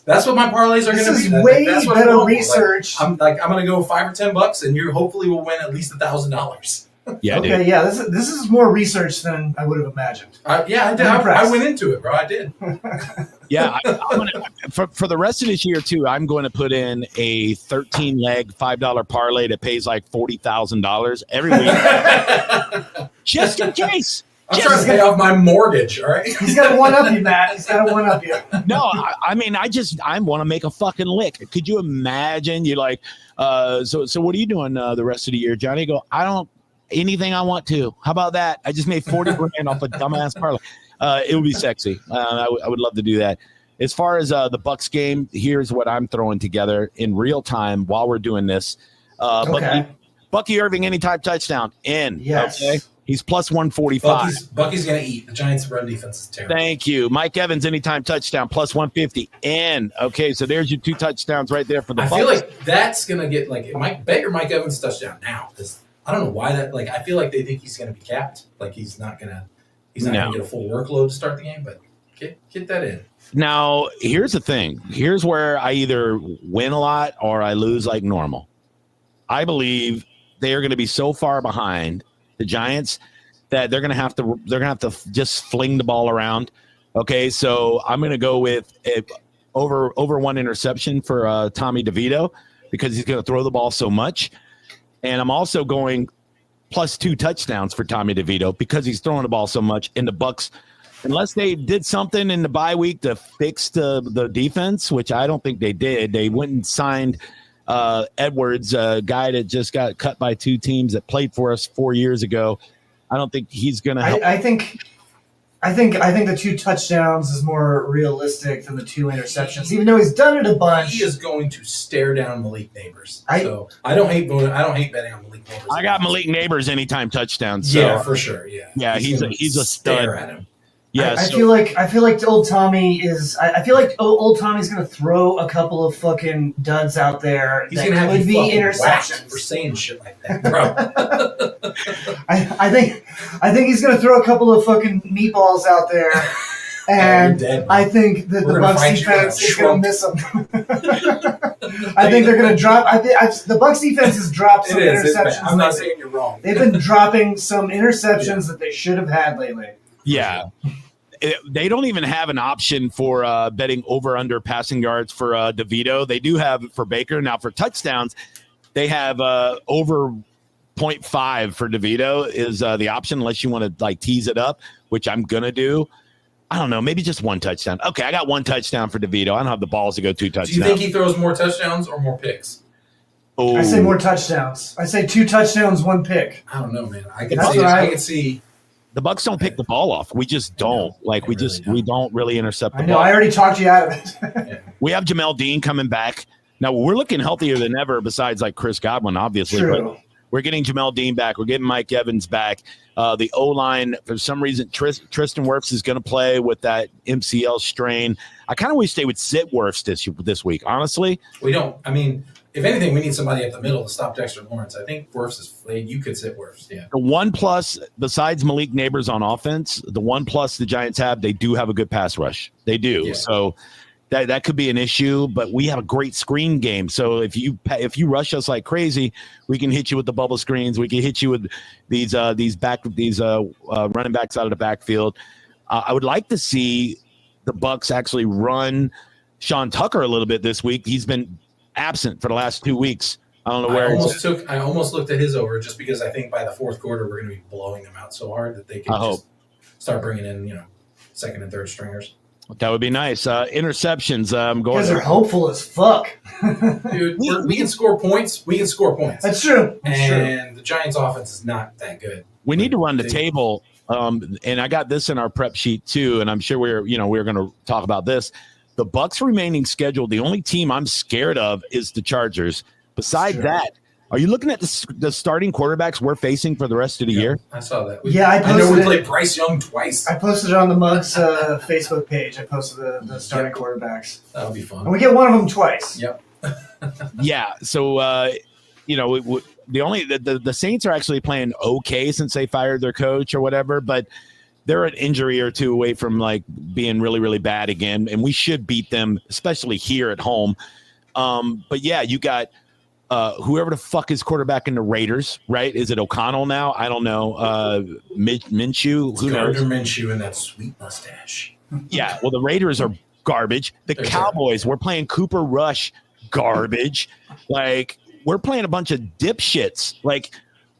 That's what my parlays are going to be. This is way better research. I'm going to go $5 or $10, and you hopefully will win at least $1,000. Yeah. Okay. Dude. Yeah. This is more research than I would have imagined. I did. I went into it, bro. I did. Yeah. For the rest of this year too, I'm going to put in a 13-leg $5 parlay that pays like $40,000 every week, just in case. I'm trying to pay off my mortgage, all right? He's got to one-up you, Matt. He's got to one-up you. No, I want to make a fucking lick. Could you imagine? You're like, so what are you doing the rest of the year, Johnny? I don't, anything I want to. How about that? I just made 40 grand off a dumbass parlay. It would be sexy. I would love to do that. As far as the Bucs game, here's what I'm throwing together in real time while we're doing this. Bucky Irving anytime touchdown in. Yes. Okay. He's plus 145. Bucky's going to eat. The Giants' run defense is terrible. Thank you. Mike Evans anytime touchdown plus 150 in. Okay, so there's your 2 touchdowns right there for the Bucs. I feel like that's going to get bet your Mike Evans touchdown now because I don't know why that. I feel like they think he's going to be capped. Like he's not going to get a full workload to start the game. But get that in. Now here's the thing. Here's where I either win a lot or I lose like normal. I believe they are going to be so far behind the Giants that they're gonna have to just fling the ball around. Okay, so I'm gonna go with over one interception for Tommy DeVito because he's gonna throw the ball so much, and I'm also going plus 2 touchdowns for Tommy DeVito because he's throwing the ball so much. And the Bucks, unless they did something in the bye week to fix the defense, which I don't think they did, they went and signed Edwards, a guy that just got cut by 2 teams that played for us 4 years ago. I don't think he's going to help. I think the 2 touchdowns is more realistic than the 2 interceptions, even though he's done it a bunch. He is going to stare down Malik Neighbors. I don't hate betting on Malik Neighbors. I got Malik Neighbors anytime touchdown. So. Yeah, for sure. Yeah. Yeah, he's a stare stud. at him. Yeah, I feel like old Tommy is. I feel like old Tommy's going to throw a couple of fucking duds out there. He's going to have could you be fucking interceptions whacked for saying shit like that, bro. I think he's going to throw a couple of fucking meatballs out there, and dead, I think that the Bucks defense is going to miss them. I think they're going to drop. The Bucks defense has dropped some interceptions. I'm not saying you're wrong. They've been dropping some interceptions that they should have had lately. Yeah. They don't even have an option for betting over/under passing yards for DeVito. They do have it for Baker. Now for touchdowns, they have over 0.5 for DeVito is the option, unless you want to like tease it up, which I'm gonna do. I don't know, maybe just 1 touchdown. Okay, I got 1 touchdown for DeVito. I don't have the balls to go 2 touchdowns. Do you think he throws more touchdowns or more picks? Oh. I say more touchdowns. I say 2 touchdowns, 1 pick. I don't know, man. I can see. The Bucks don't pick the ball off. We just don't. We don't really intercept the ball. I already talked you out of it. We have Jamel Dean coming back. Now we're looking healthier than ever. Besides, like Chris Godwin, obviously. True. But we're getting Jamel Dean back. We're getting Mike Evans back. The O-line, for some reason, Tristan Wirfs is going to play with that MCL strain. I kind of wish they would sit Wirfs this week. Honestly, we don't. I mean, if anything, we need somebody at the middle to stop Dexter Lawrence. I think Wirfs is. You could sit Wirfs. Yeah. The 1+ besides Malik Neighbors on offense, the 1+ the Giants have, they do have a good pass rush. They do. Yeah. So that could be an running but we have a great screen game. So if you rush us like crazy, we can hit you with the bubble screens. We can hit you with these running backs out of the backfield. I would like to see the Bucks actually run Sean Tucker a little bit this week. He's been absent for the last 2 weeks. I don't know where. I almost looked at his over just because I think by the 4th quarter we're going to be blowing them out so hard that they can just start bringing in 2nd and 3rd stringers. That would be nice. Interceptions. You guys are hopeful as fuck. Dude, we can score points. We can score points. That's true. The Giants' offense is not that good. We need to run the table. And I got this in our prep sheet too, and I'm sure we're going to talk about this. The Bucks' remaining schedule, the only team I'm scared of is the Chargers. Besides that, are you looking at the starting quarterbacks we're facing for the rest of the year? I saw that. I know we played Bryce Young twice. I posted it on the Mugs Facebook page. I posted the starting quarterbacks. That'll be fun. And we get one of them twice. Yep. Yeah. So, the Saints are actually playing okay since they fired their coach or whatever, but they're an injury or 2 away from like being really, really bad again. And we should beat them, especially here at home. But yeah, you got whoever the fuck is quarterback in the Raiders, right? Is it O'Connell now? I don't know. Minshew? Who knows? Gardner Minshew and that sweet mustache. Yeah, well, the Raiders are garbage. The Cowboys, we're playing Cooper Rush, garbage. Like, we're playing a bunch of dipshits. Like,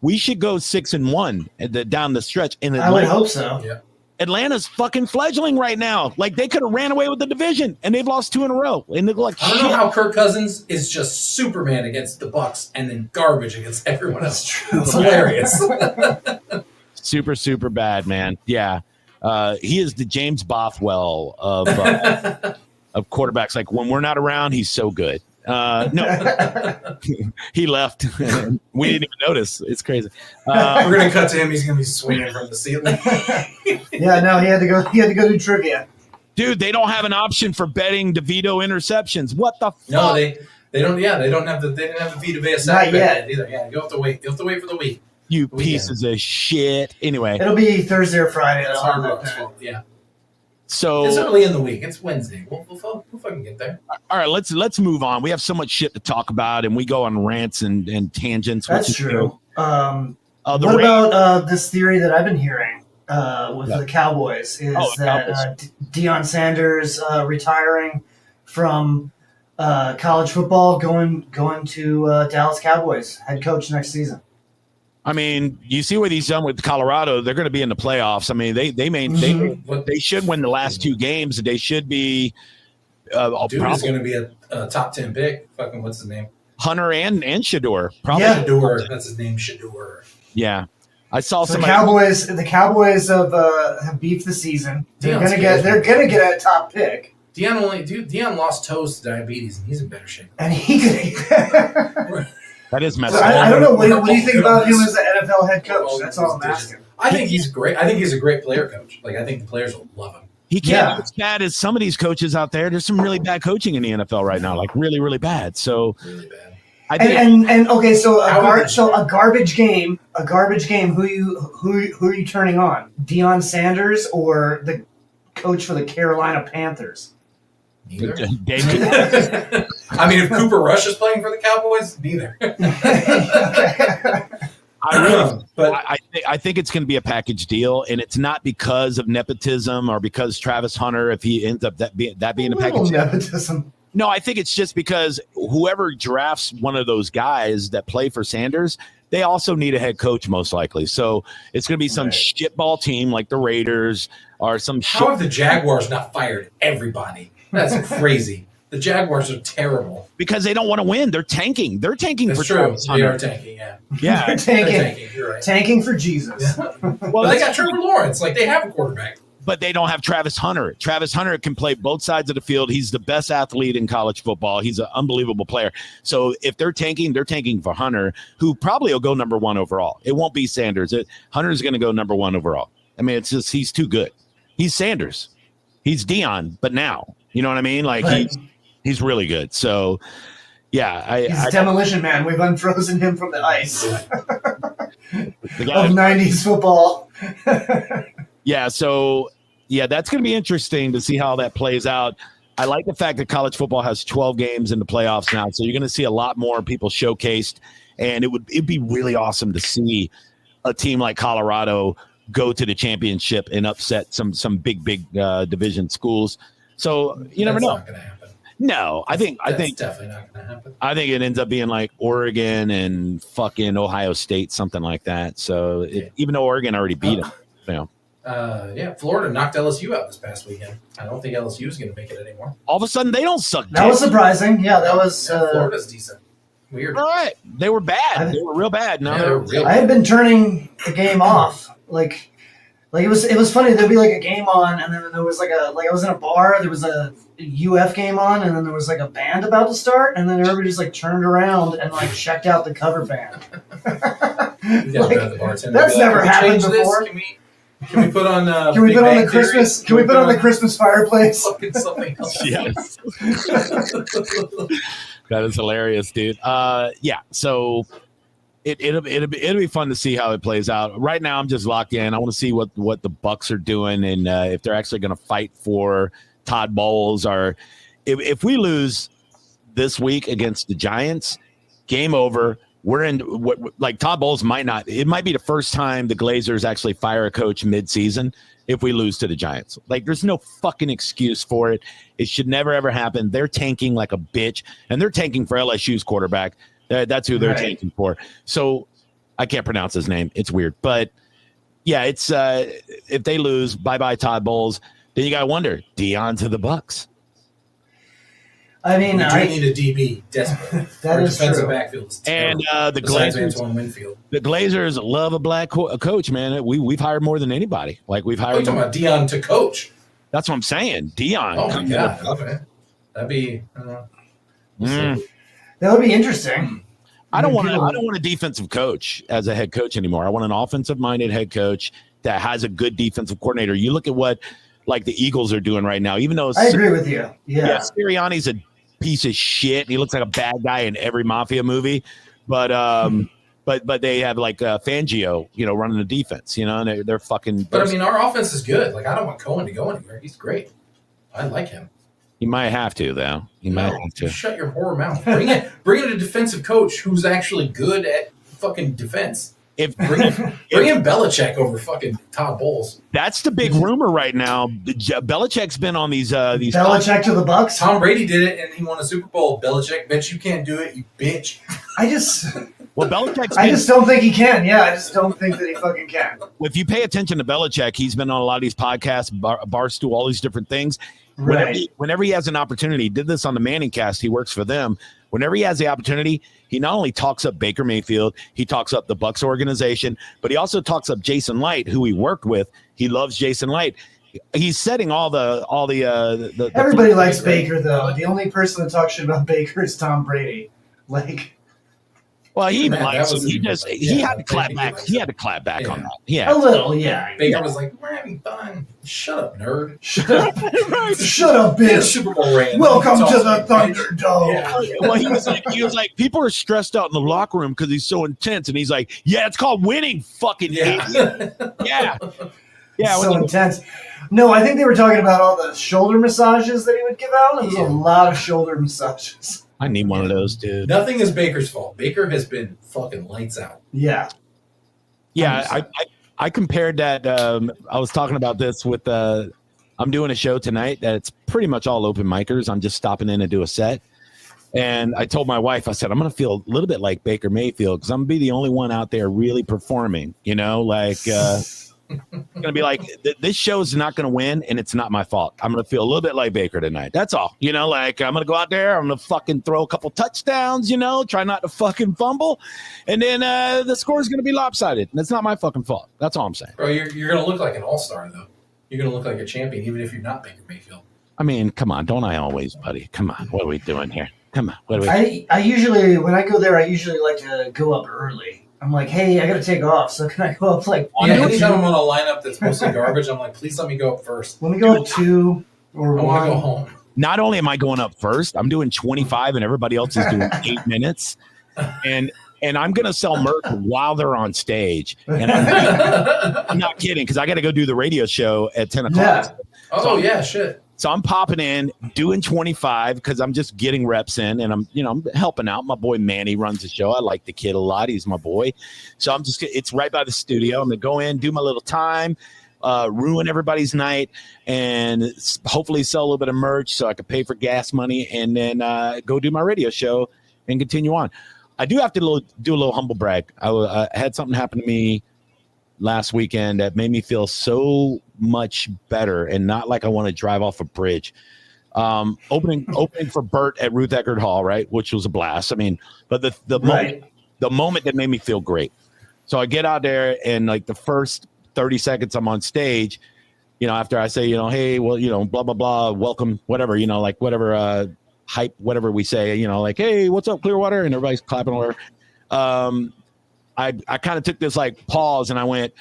we should go 6-1 down the stretch. I would hope so. Yeah. Atlanta's fucking fledgling right now. Like, they could have ran away with the division, and they've lost 2 in a row. And they look like I don't know how Kirk Cousins is just Superman against the Bucks and then garbage against everyone else. It's hilarious. Super, super bad, man. Yeah. He is the James Bothwell of quarterbacks. Like, when we're not around, he's so good. No, he left. We didn't even notice. It's crazy. We're gonna cut to him. He's gonna be swinging from the ceiling. Yeah, no, he had to go do trivia. Dude, they don't have an option for betting DeVito interceptions. What the fuck? No, they don't. Yeah, they don't have the. They didn't have the Vita Vea sack bet either. Yeah, you have to wait. You have to wait for the week. You pieces of shit. Anyway, it'll be Thursday or Friday. That's hard luck. Yeah. So it's early in the week. It's Wednesday. We'll fucking get there. All right, let's move on. We have so much shit to talk about, and we go on rants and tangents. That's true. What about this theory that I've been hearing with the Cowboys is that Deion Sanders retiring from college football, going to Dallas Cowboys head coach next season. I mean, you see what he's done with Colorado. They're going to be in the playoffs. I mean, they should win the last 2 games. They should be. Dude is going to be a top 10 pick. Fucking what's his name? Hunter and Shador. Probably. Yeah. Shador. That's his name, Shador. Yeah. I saw the Cowboys have beefed the season. They're gonna get a top pick. Deion lost toes to diabetes, and he's in better shape. And he could. That is messed up. I don't know. What do you think about him as an NFL head coach? That's all I'm asking. I think he's great. I think he's a great player coach. Like I think the players will love him. He can't be as bad as some of these coaches out there. There's some really bad coaching in the NFL right now, like really, really bad. So really bad. Okay, so a garbage game. Who are you turning on? Deion Sanders or the coach for the Carolina Panthers? Neither. I mean, if Cooper Rush is playing for the Cowboys, neither. I think it's going to be a package deal, and it's not because of nepotism or because Travis Hunter, if he ends up that being a package deal. Nepotism. No, I think it's just because whoever drafts one of those guys that play for Sanders, they also need a head coach most likely. So it's going to be some shitball team like the Raiders or some. How have the Jaguars not fired everybody? That's crazy. The Jaguars are terrible because they don't want to win. They're tanking. They're tanking. That's for true. Travis Hunter. They are tanking. Yeah. Yeah. They're tanking. You're right. Tanking for Jesus. Yeah. Well, they got Trevor Lawrence. Like they have a quarterback. But they don't have Travis Hunter. Travis Hunter can play both sides of the field. He's the best athlete in college football. He's an unbelievable player. So if they're tanking for Hunter, who probably will go number 1 overall. It won't be Sanders. Hunter's going to go number 1 overall. I mean, it's just he's too good. He's Sanders. He's Deion, but now. You know what I mean? Like he's really good. So, yeah. He's a demolition man. We've unfrozen him from the ice of 90s football. Yeah, so, that's going to be interesting to see how that plays out. I like the fact that college football has 12 games in the playoffs now, so you're going to see a lot more people showcased, and it'd be really awesome to see a team like Colorado go to the championship and upset some big division schools. So you never know. That's not going to happen. No, I think definitely not going to happen. I think it ends up being like Oregon and fucking Ohio State, something like that. So even though Oregon already beat them, you know. Florida knocked LSU out this past weekend. I don't think LSU is going to make it anymore. All of a sudden, they don't suck. That was surprising. Yeah, that was. Florida's decent. Weird. All right, they were bad. They were real bad. No, they were real bad. I had been turning the game off. Like it was funny. There'd be like a game on, and then there was like I was in a bar. There was a UF game on, and then there was like a band about to start, and then everybody just like turned around and like checked out the cover band. That's never happened before. Can we put on? Can we put on the Christmas? Can we put on the Christmas fireplace? Fucking something else. Yes. That is hilarious, dude. So it'll be fun to see how it plays out. Right now, I'm just locked in. I want to see what the Bucs are doing and if they're actually going to fight for Todd Bowles. Or if we lose this week against the Giants, game over. We're in like Todd Bowles might not. It might be the first time the Glazers actually fire a coach mid-season if we lose to the Giants. Like, there's no fucking excuse for it. It should never ever happen. They're tanking like a bitch, and they're tanking for LSU's quarterback. That's who they're tanking for. So I can't pronounce his name. It's weird, but yeah, it's if they lose, bye Todd Bowles. Then you got to wonder, Deion to the Bucs. I mean, we need a DB desperately. That is defensive true. backfield is and the Glazers, the Glazers love a black coach, man. We've hired more than anybody. Like we've hired. Talking about Deion to coach. That's what I'm saying. Deion. Oh my god. Okay. That'd be. That would be interesting. I don't want a defensive coach as a head coach anymore. I want an offensive-minded head coach that has a good defensive coordinator. You look at what like the Eagles are doing right now. Even though I agree with you. Yeah, Sirianni's a piece of shit. He looks like a bad guy in every mafia movie, but they have like Fangio, running the defense, and they're fucking. But I mean, our offense is good. Like I don't want Cohen to go anywhere. He's great. I like him. He might have to, though. He might have to. Shut your whore mouth. Bring in a defensive coach who's actually good at fucking defense. if Bring in Belichick over fucking Todd Bowles. that's the big rumor right now. Belichick's been on these Belichick to the Bucks. Tom Brady did it, and he won a Super Bowl. Belichick, bet you can't do it, you bitch. I just don't think he can. Yeah, I just don't think that he fucking can. If you pay attention to Belichick, he's been on a lot of these podcasts, Barstool, all these different things. Right. Whenever he has an opportunity, he did this on the Manning Cast. He works for them. Whenever he has the opportunity, he not only talks up Baker Mayfield, he talks up the Bucs organization, but he also talks up Jason Light, who he worked with. He loves Jason Light. He's setting all the Everybody likes Baker, though. The only person that talks shit about Baker is Tom Brady. Like, well, he Man, likes that him. was- He had to clap he back. likes He it. had to clap back Yeah. on that. a Yeah. little, yeah. Baker was like, we're having fun. Shut up, nerd. Shut up, Get a bitch. Super Bowl ring. Welcome Talk to the me, bitch. Thunderdome. Yeah. Well, he was like, people are stressed out in the locker room because he's so intense, and he's like, yeah, it's called winning, fucking idiot. Yeah. Yeah. So when- intense. No, I think they were talking about all the shoulder massages that he would give out. It was a lot of shoulder massages. I need one of those, dude. Nothing is Baker's fault. Baker has been fucking lights out. Yeah. Yeah, I compared that. I was talking about this with. I'm doing a show tonight that it's pretty much all open micers. I'm just stopping in to do a set, and I told my wife, I said, I'm gonna feel a little bit like Baker Mayfield because I'm gonna be the only one out there really performing. You know, like gonna be like this show's not gonna win, and it's not my fault. I'm gonna feel a little bit like Baker tonight. That's all. You know, like I'm gonna go out there. I'm gonna fucking throw a couple touchdowns. You know, try not to fucking fumble, and then the score is gonna be lopsided. And it's not my fucking fault. That's all I'm saying. Bro, you're going to look like an all-star, though. You're going to look like a champion, even if you're not Baker Mayfield. I mean, come on, don't I always, buddy? Come on, what are we doing here? Come on, what are we? I usually, when I go there, I usually like to go up early. I'm like, hey, I got to take off. So can I go up like Yeah, one or anytime I'm two? on a lineup that's mostly garbage, I'm like, please let me go up first. Let me go up 2 or I want to go 1. home. Not only am I going up first, I'm doing 25, and everybody else is doing 8 minutes, and I'm gonna sell merch while they're on stage. And I'm not kidding because I got to go do the radio show at 10 o'clock. Yeah. Oh, yeah, shit. So I'm popping in, doing 25 because I'm just getting reps in, and I'm helping out. My boy Manny runs the show. I like the kid a lot. He's my boy. So it's right by the studio. I'm gonna go in, do my little time, ruin everybody's night, and hopefully sell a little bit of merch so I can pay for gas money, and then go do my radio show and continue on. I do have to do a little humble brag. I had something happen to me last weekend that made me feel so much better and not like I want to drive off a bridge. Opening for Bert at Ruth Eckerd Hall, right, which was a blast. I mean, but the moment that made me feel great. So I get out there, and like the first 30 seconds I'm on stage, you know, after I say, you know, hey, well, you know, blah blah blah, welcome, whatever, you know, like whatever hype, whatever we say, you know, like, hey, what's up, Clearwater, and everybody's clapping or whatever. I kind of took this like pause, and I went,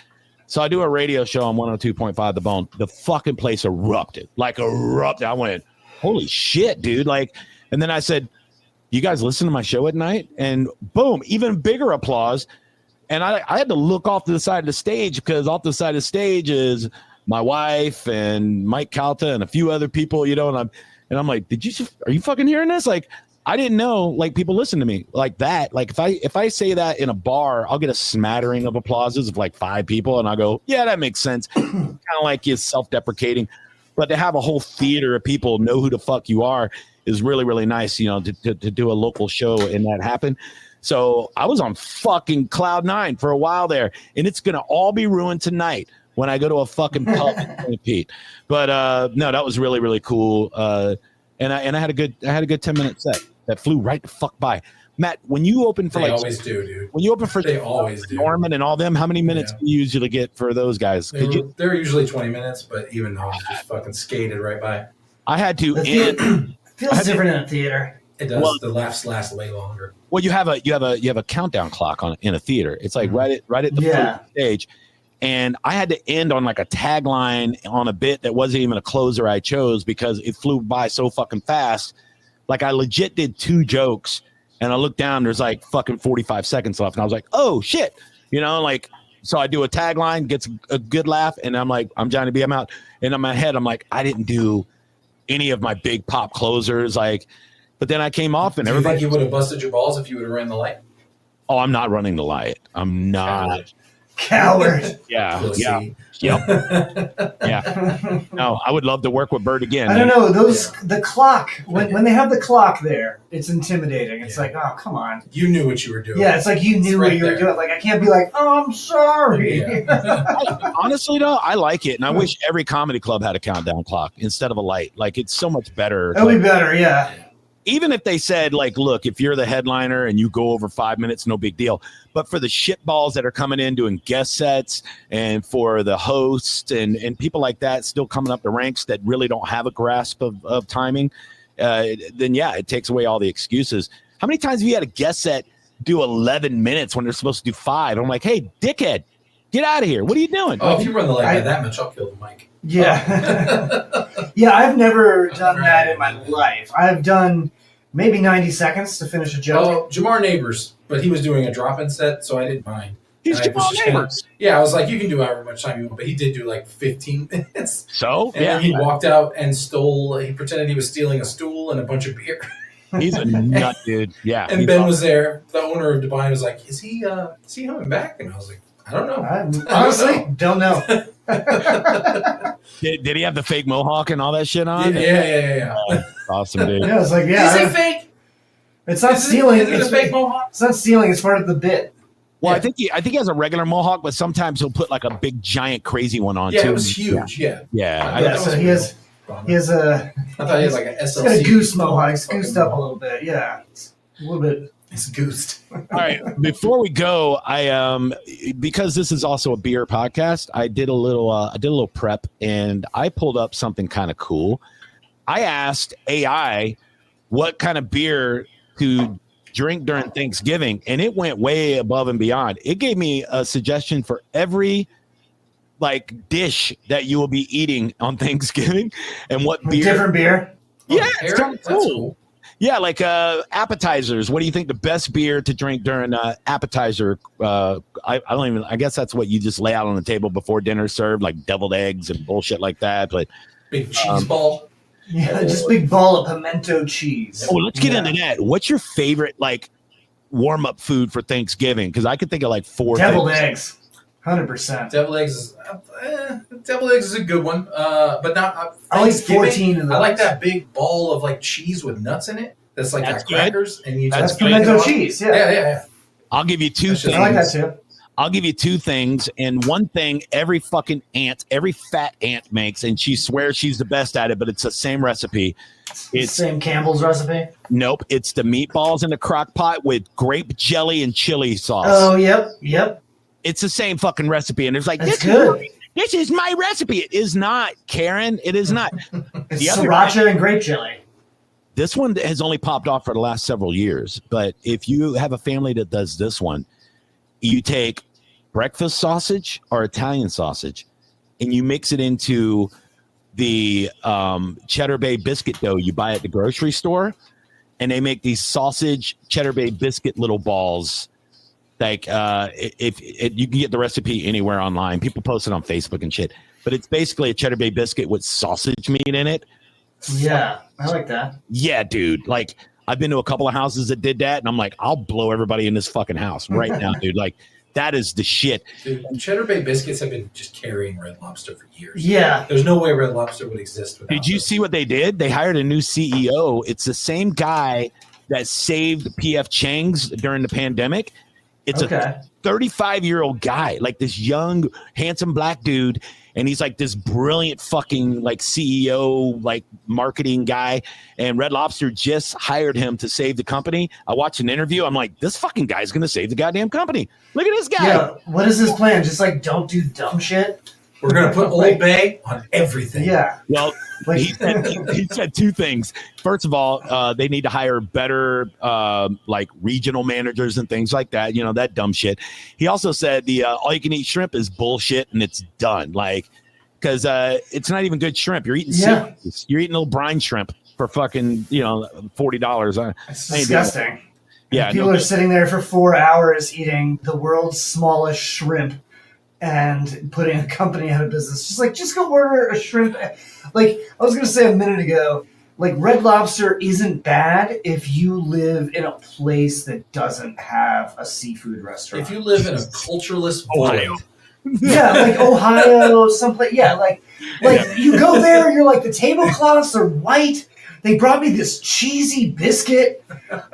so I do a radio show on 102.5 The Bone. The fucking place erupted. I went, holy shit, dude. Like, and then I said, you guys listen to my show at night? And boom, even bigger applause. And I had to look off to the side of the stage because off the side of the stage is my wife and Mike Calta and a few other people, you know, and I'm like, are you fucking hearing this? Like, I didn't know, like, people listen to me like that. Like, if I say that in a bar, I'll get a smattering of applauses of like 5 people, and I'll go, yeah, that makes sense. Kind of like you're self-deprecating. But to have a whole theater of people know who the fuck you are is really, really nice, you know, to do a local show and that happen. So I was on fucking cloud 9 for a while there, and it's gonna all be ruined tonight when I go to a fucking pub in St. Pete. But no, that was really, really cool. And I had a good 10-minute set that flew right the fuck by. Matt, when you open for They always do, dude. when you open for They always do. Norman and all them, how many minutes do you usually get for those guys? They're usually 20 minutes, but even those just fucking skated right by. I had to end. Feels different in a theater. It does. Well- The laughs last way longer. Well, you have a countdown clock in a theater. It's like right at the foot of the stage. And I had to end on like a tagline on a bit that wasn't even a closer I chose because it flew by so fucking fast. Like I legit did 2 jokes, and I looked down, there's like fucking 45 seconds left. And I was like, oh shit. You know, like, so I do a tagline, gets a good laugh, and I'm like, I'm Johnny B, I'm out. And in my head, I'm like, I didn't do any of my big pop closers. Like, but then I came off and Do you think everybody. you would have busted your balls if you would have ran the light? Oh, I'm not running the light. I'm not. Coward. Yeah. Pussy. Yeah. Yep. Yeah. No, I would love to work with Bert again. I don't know. The clock, when they have the clock there, it's intimidating. It's Yeah. like, oh, come on. You knew what you were doing. Yeah, it's like you knew right what you were there. doing. Like, I can't be like, oh, I'm sorry. Yeah. Honestly, though, I like it, and I wish every comedy club had a countdown clock instead of a light. Like, it's so much better. That'd be Like, better, yeah. even if they said, like, look, if you're the headliner and you go over 5 minutes, no big deal. But for the shitballs that are coming in doing guest sets, and for the hosts and people like that still coming up the ranks that really don't have a grasp of timing, then yeah, it takes away all the excuses. How many times have you had a guest set do 11 minutes when they're supposed to do 5? I'm like, hey, dickhead, get out of here. What are you doing? Oh, if you run the light by that much, I'll kill the mic. Yeah. Yeah, I've never done that in my life. I've done maybe 90 seconds to finish a joke. Oh, Jamar Neighbors, but he was doing a drop-in set, so I didn't mind. He's And I was Jamal just kinda- Neighbors. Yeah, I was like, you can do however much time you want, but he did do like 15 minutes. So, And yeah, then he walked out and he pretended he was stealing a stool and a bunch of beer. he's a nut, dude. Yeah. And he's Ben awesome. was there, the owner of Divine was like, is he coming back? And I was like, I don't know. I honestly don't know. Did he have the fake mohawk and all that shit on? Yeah. Awesome, dude. Yeah, it's like, Is yeah, it fake? it's not Is stealing. it a fake mohawk? It's not stealing. It's part of the bit. Well, Yeah. I think he has a regular mohawk, but sometimes he'll put like a big, giant, crazy one on Yeah, too. it was huge. Yeah. Yeah. I Yeah, thought so that he was has a I thought he had like an he's SLC. got a goose mohawk. It's goosed up a little bit. Yeah, it's a little bit. It's goosed. All right. Before we go, I because this is also a beer podcast, I did a little prep, and I pulled up something kind of cool. I asked AI what kind of beer to drink during Thanksgiving, and it went way above and beyond. It gave me a suggestion for every like dish that you will be eating on Thanksgiving and what beer. Different beer. Yeah, Oh, it's Eric, kind of that's cool. Yeah, like appetizers. What do you think the best beer to drink during appetizer? I don't even. I guess that's what you just lay out on the table before dinner served, like deviled eggs and bullshit like that. But Big cheese ball. Yeah, just big ball of pimento cheese. oh, let's get Yeah. into that. What's your favorite like warm up food for Thanksgiving? Because I could think of like 4 Deviled things. eggs, 100%. Deviled eggs is a good one, but not. I like Thanksgiving, 14 of those. I like that big ball of like cheese with nuts in it. That's like That's got good. crackers, and you That's just break it pimento off. cheese. Yeah. I'll give you 2 That's just- things. I like that too. I'll give you 2 things, and one thing every fucking aunt, every fat aunt makes, and she swears she's the best at it, but it's the same recipe. It's Same Campbell's recipe. nope, it's the meatballs in the crock pot with grape jelly and chili sauce. Oh, yep. It's the same fucking recipe, and it's like That's this good. This is my recipe. It is not, Karen. It is not. It's The other- sriracha and grape jelly. This one has only popped off for the last several years, but if you have a family that does this one, you take breakfast sausage or Italian sausage and you mix it into the Cheddar Bay biscuit dough you buy at the grocery store, and they make these sausage Cheddar Bay biscuit little balls. Like if you can get the recipe anywhere online, people post it on Facebook and shit, but it's basically a Cheddar Bay biscuit with sausage meat in it. Yeah, I like that. Yeah, dude. Like, I've been to a couple of houses that did that, and I'm like, I'll blow everybody in this fucking house right now, dude. Like, that is the shit. Dude, Cheddar Bay biscuits have been just carrying Red Lobster for years. Yeah. There's no way Red Lobster would exist without. Did you them. see what they did? They hired a new CEO. It's the same guy that saved PF Chang's during the pandemic. It's a Okay. 35-year-old guy, like this young, handsome black dude. And he's like this brilliant fucking like CEO, like marketing guy. And Red Lobster just hired him to save the company. I watched an interview. I'm like, this fucking guy's going to save the goddamn company. Look at this guy. Yeah. What is his plan? Just like don't do dumb shit. We're gonna put Old Bay on everything. Yeah. Well, Like he said 2 things. First of all, they need to hire better like regional managers and things like that. You know, that dumb shit. He also said the all you can eat shrimp is bullshit and it's done. Like, because it's not even good shrimp. You're eating Yeah. you're eating little brine shrimp for fucking $40. it's I ain't doing it. disgusting. Yeah, People no, are sitting there for 4 hours eating the world's smallest shrimp and putting a company out of business. Just go order a shrimp. Like I was going to say a minute ago, like Red Lobster isn't bad if you live in a place that doesn't have a seafood restaurant. If you live in a cultureless Ohio. void, Yeah, like Ohio, someplace. Yeah, like you go there, you're like the tablecloths are white. They brought me this cheesy biscuit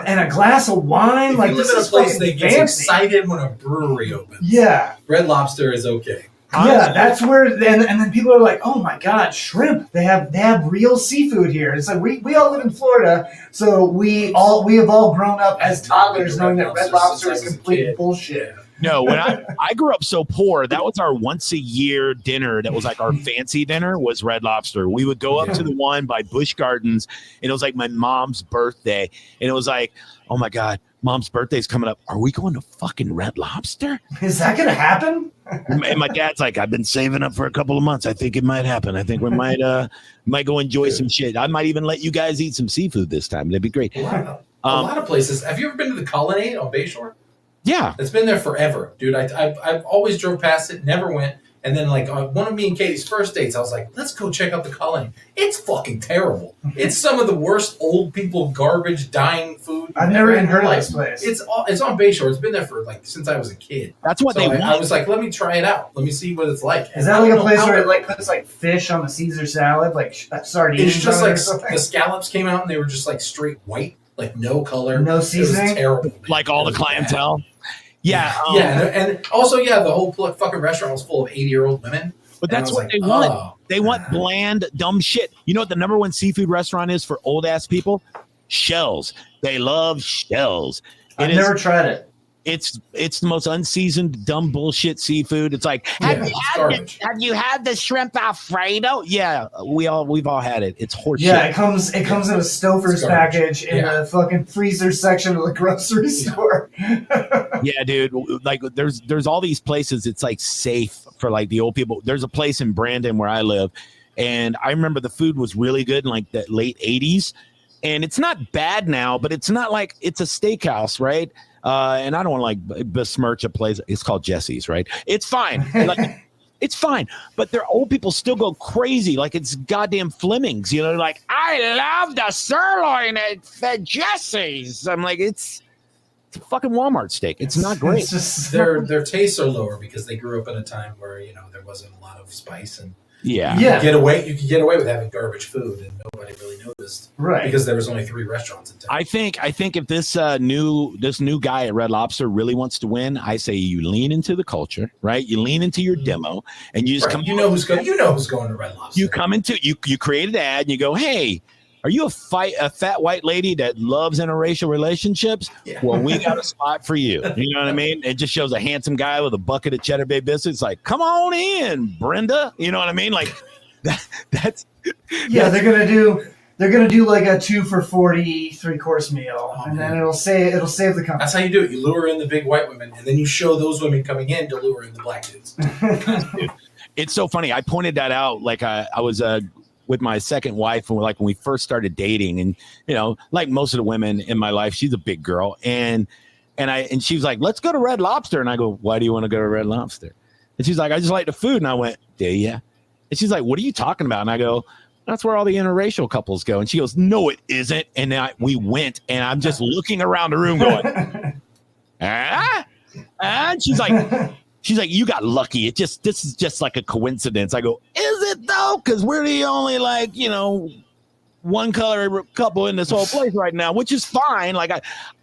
and a glass of wine. if Like you live this in a is place fucking that gets fancy. excited when a brewery opens, Yeah, Red Lobster is okay. yeah, that's where. And then people are like, "Oh my god, shrimp! They have real seafood here." It's like we all live in Florida, so we have all grown up as toddlers knowing that Red Lobster is complete bullshit. No, when I grew up so poor, that was our once a year dinner. That was like our fancy dinner was Red Lobster. We would go up to the one by Busch Gardens, and it was like my mom's birthday, and it was like, oh my god, mom's birthday's coming up. Are we going to fucking Red Lobster? Is that gonna happen? And my dad's like, I've been saving up for a couple of months. I think it might happen. I think we might go enjoy some shit. I might even let you guys eat some seafood this time. That'd be great. A lot of places. Have you ever been to the Colonnade on Bayshore? Yeah. It's been there forever, dude. I've always drove past it, never went. And then, like, on one of me and Katie's first dates, I was like, let's go check out the Colonnade. It's fucking terrible. It's some of the worst old people garbage, dying food. I've never even heard of Like, this place. It's on Bayshore. It's been there for, like, since I was a kid. That's what So they I want. was like, let me try it out. Let me see what it's like. Is that like a place where it like puts like fish on the Caesar salad, like sardines? It's just on it like or something? the scallops came out and they were just like straight white, like no color. No It was seasoning? terrible. Like all the It was bad. clientele. Yeah. Yeah, and also, the whole fucking restaurant was full of 80-year-old women. But And I that's was what like, they want. oh. They want bland, dumb shit. You know what the number one seafood restaurant is for old ass people? Shells. They love shells. I've It is- never tried it. It's the most unseasoned, dumb bullshit seafood. It's like, Yeah, it's garbage. have you had the shrimp Alfredo? Yeah, we've all had it. It's horseshit. Yeah, it comes in a Stouffer's It's garbage. package in Yeah. the fucking freezer section of the grocery store. Yeah, dude. Like, there's all these places. It's like safe for like the old people. There's a place in Brandon where I live, and I remember the food was really good in like the late '80s, and it's not bad now, but it's not like it's a steakhouse, right? And I don't want to like besmirch a place. It's called Jesse's, right? It's fine. Like, it's fine, but their old people still go crazy, like it's goddamn Fleming's. You know, like I love the sirloin at Jesse's. I'm like, it's a fucking Walmart steak. It's not great. It's just Their tastes are lower because they grew up in a time where there wasn't a lot of spice and Yeah. Yeah. you could get away with having garbage food and nobody really noticed right. because there was only 3 restaurants in town. I think if this new guy at Red Lobster really wants to win, I say you lean into the culture, right? You lean into your demo, and you just Right, come. you know who's going to Red Lobster. You come into you create an ad, and you go, hey. Are you a fat white lady that loves interracial relationships? Yeah. Well, we got a spot for you. You know what I mean? It just shows a handsome guy with a bucket of Cheddar Bay biscuits. Like, come on in, Brenda. You know what I mean? Like, that's Yeah, they're gonna do like a 2 for $40 3-course meal, Oh, and man. then it'll save the company. That's how you do it. You lure in the big white women, and then you show those women coming in to lure in the black dudes. it's so funny. I pointed that out. Like I was with my second wife, and like when we first started dating, and like most of the women in my life, she's a big girl, and she was like, let's go to Red Lobster. And I go, why do you want to go to Red Lobster? And she's like, I just like the food. And I went, do ya? And she's like, what are you talking about? And I go, that's where all the interracial couples go. And she goes, no, it isn't. And then we went, and I'm just looking around the room going, ah? And she's like, you got lucky. This is just like a coincidence. I go, is it though? Because we're the only one color couple in this whole place right now, which is fine. Like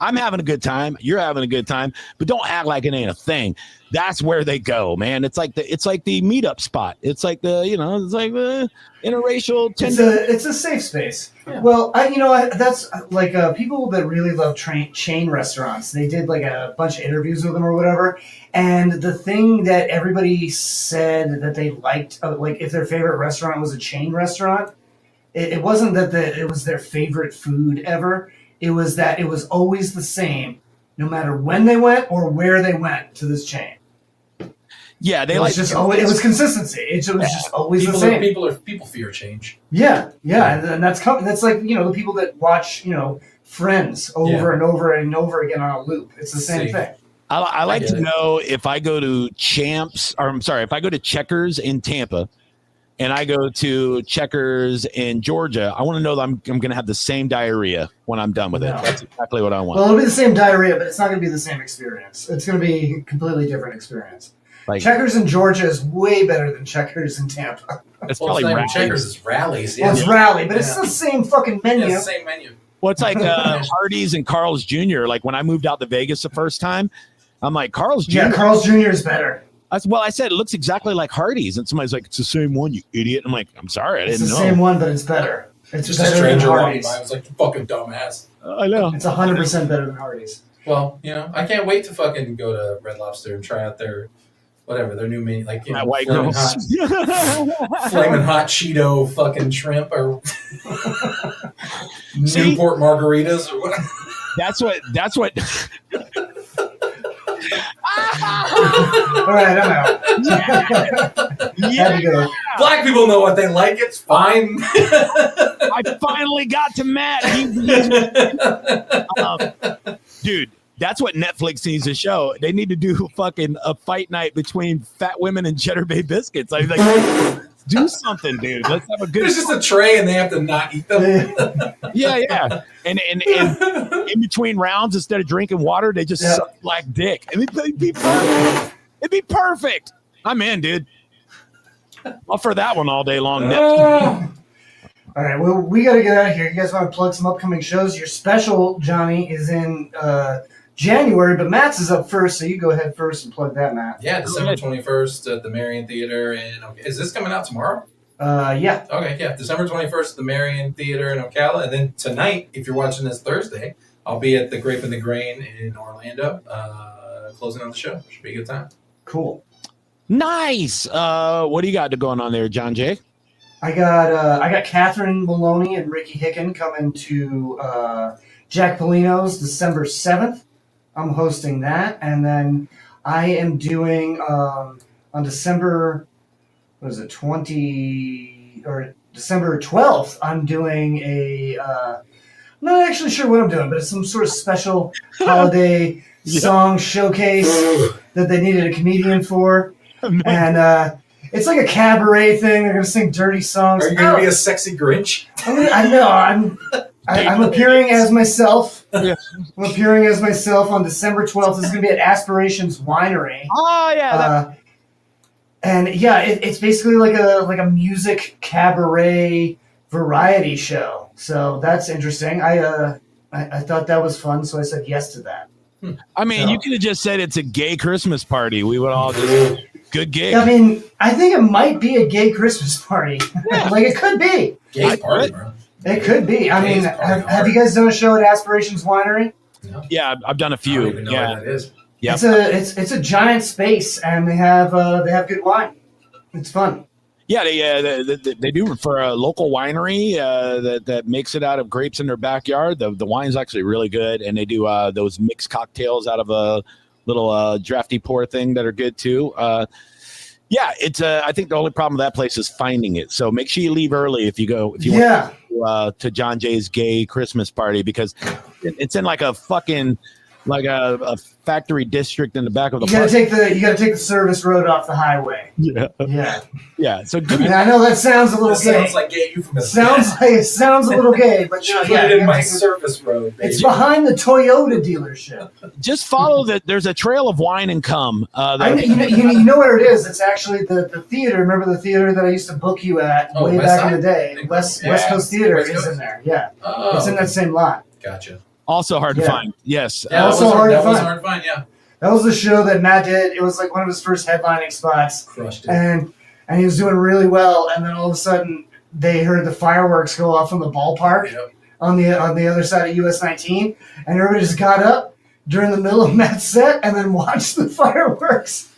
I'm having a good time. You're having a good time, but don't act like it ain't a thing. That's where they go, man. It's like the meetup spot. It's like it's like the interracial. It's a safe space. Yeah. Well, that's like people that really love chain restaurants. They did like a bunch of interviews with them or whatever, and the thing that everybody said that they liked, like if their favorite restaurant was a chain restaurant, it wasn't that it was their favorite food ever. It was that it was always the same, no matter when they went or where they went to this chain. Yeah, It was consistency. It was just always the same. People fear change. Yeah, and that's like the people that watch Friends over and over and over again on a loop. It's the same thing. I like to get it. know if I go to if I go to Checkers in Tampa, and I go to Checkers in Georgia, I want to know that I'm going to have the same diarrhea when I'm done with it. No. That's exactly what I want. Well, it'll be the same diarrhea, but it's not going to be the same experience. It's going to be a completely different experience. Like, Checkers in Georgia is way better than Checkers in Tampa. it's Well, probably it's not even Rallies. Checkers, it's Rallies. Well, it's Rally, but it's Yeah. the same fucking menu. Yeah, it's the same menu. Well, it's like Hardee's and Carl's Jr. Like when I moved out to Vegas the first time, I'm like, Carl's Jr. Yeah, Carl's Jr. is better. I said it looks exactly like Hardee's, and somebody's like, "It's the same one, you idiot." I'm like, "I'm sorry, I It's didn't the know." same one, but it's better. It's Just a better than stranger walking Hardee's. by. I was like, you fucking dumbass. I know. It's 100% better than Hardee's. Well, I can't wait to fucking go to Red Lobster and try out their new menu, like That white flaming girls. hot, flaming hot Cheeto fucking shrimp or See? Newport margaritas or what. That's what. All right, I'm out. Had to go. Black people know what they like. It's fine. I finally got to Matt. Dude, that's what Netflix needs to show. They need to do fucking a fight night between fat women and Cheddar Bay biscuits. I like, do something, dude. Let's have a good. There's just a tray and they have to not eat them. Yeah. And in between rounds, instead of drinking water, they just suck black dick. I mean, it'd be perfect. It'd be perfect. I'm in, dude. I'll for that one all day long. All right, well, we got to get out of here. You guys want to plug some upcoming shows? Your special, Johnny, is in January, but Matt's is up first, so you go ahead first and plug that, Matt. Yeah, December 21st at the Marion Theater. Is this coming out tomorrow? Yeah. Okay, yeah. December 21st at the Marion Theater in Ocala. And then tonight, if you're watching this Thursday, I'll be at the Grape and the Grain in Orlando, closing out the show. Should be a good time. Cool. Nice. What do you got going on there, John Jay? I got Catherine Maloney and Ricky Hicken coming to Jack Polino's December 7th. I'm hosting that, and then I am doing on December 12th. I'm doing a I'm not actually sure what I'm doing, but it's some sort of special holiday song showcase that they needed a comedian for, and it's like a cabaret thing. They're gonna sing dirty songs. Are you going to be a sexy Grinch? I know. I'm appearing as myself. Yeah. I'm appearing as myself on December 12th. This is going to be at Aspirations Winery. Oh yeah. And yeah, it's basically like a music cabaret variety show. So that's interesting. I thought that was fun, so I said yes to that. I mean, So- you could have just said it's a gay Christmas party. We would all just good gig. I mean, I think it might be a gay Christmas party. Yeah. Like it could be. Gay party, bro. It could be. I mean, Gay's party have you guys done a show at Aspirations Winery? No. Yeah, I've done a I few. don't even know Yeah. what that is. Yep. It's a giant space, and they have good wine. It's fun. Yeah, they do for a local winery that makes it out of grapes in their backyard. The wine's actually really good, and they do those mixed cocktails out of a little drafty pour thing that are good too. Yeah, it's I think the only problem with that place is finding it. So make sure you leave early if you want to John Jay's gay Christmas party, because it's in like a fucking a factory district in the back of the You gotta park. take the service road off the highway. Yeah. Yeah. So give me And I know that sounds a little This gay. sounds like gay euphemism. Sounds a little gay, but Should put yeah, it you in gotta my take the- service road, baby. it's behind the Toyota dealership. just follow that. There's a trail of wine and cum. You know where it is. It's actually the theater. Remember the theater that I used to book you at Oh, way West back Side? in the day? West Yeah. Coast Theater West is Coast? in there. Yeah, Oh, it's in that same lot. Gotcha. Also hard to Yeah. find. Yes. Yeah, Also that was hard to that was find. hard to find, yeah. That was the show that Matt did. It was like one of his first headlining spots. Crushed it. and he was doing really well, and then all of a sudden they heard the fireworks go off from the ballpark Yep. on the other side of US 19, and everybody just got up during the middle of Matt's set and then watched the fireworks.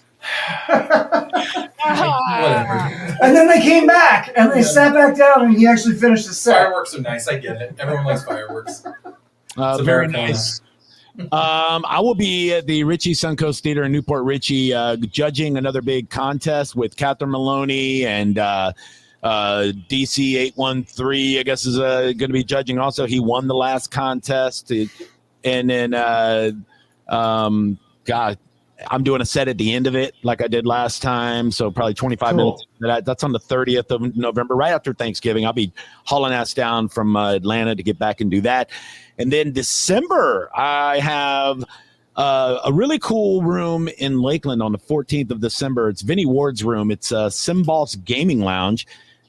Whatever. And then they came back and they Yeah. sat back down, and he actually finished the set. Fireworks are nice. I get it. Everyone likes fireworks. It's Very Americana. nice. I will be at the Ritchie Suncoast Theater in Newport Richie judging another big contest with Catherine Maloney and DC 813, I guess, is going to be judging also. He won the last contest. And then, I'm doing a set at the end of it like I did last time. So probably 25 minutes. That's on the 30th of November, right after Thanksgiving. I'll be hauling ass down from Atlanta to get back and do that. And then December, I have a really cool room in Lakeland on the 14th of December. It's Vinny Ward's room. It's a Simboss Gaming Lounge.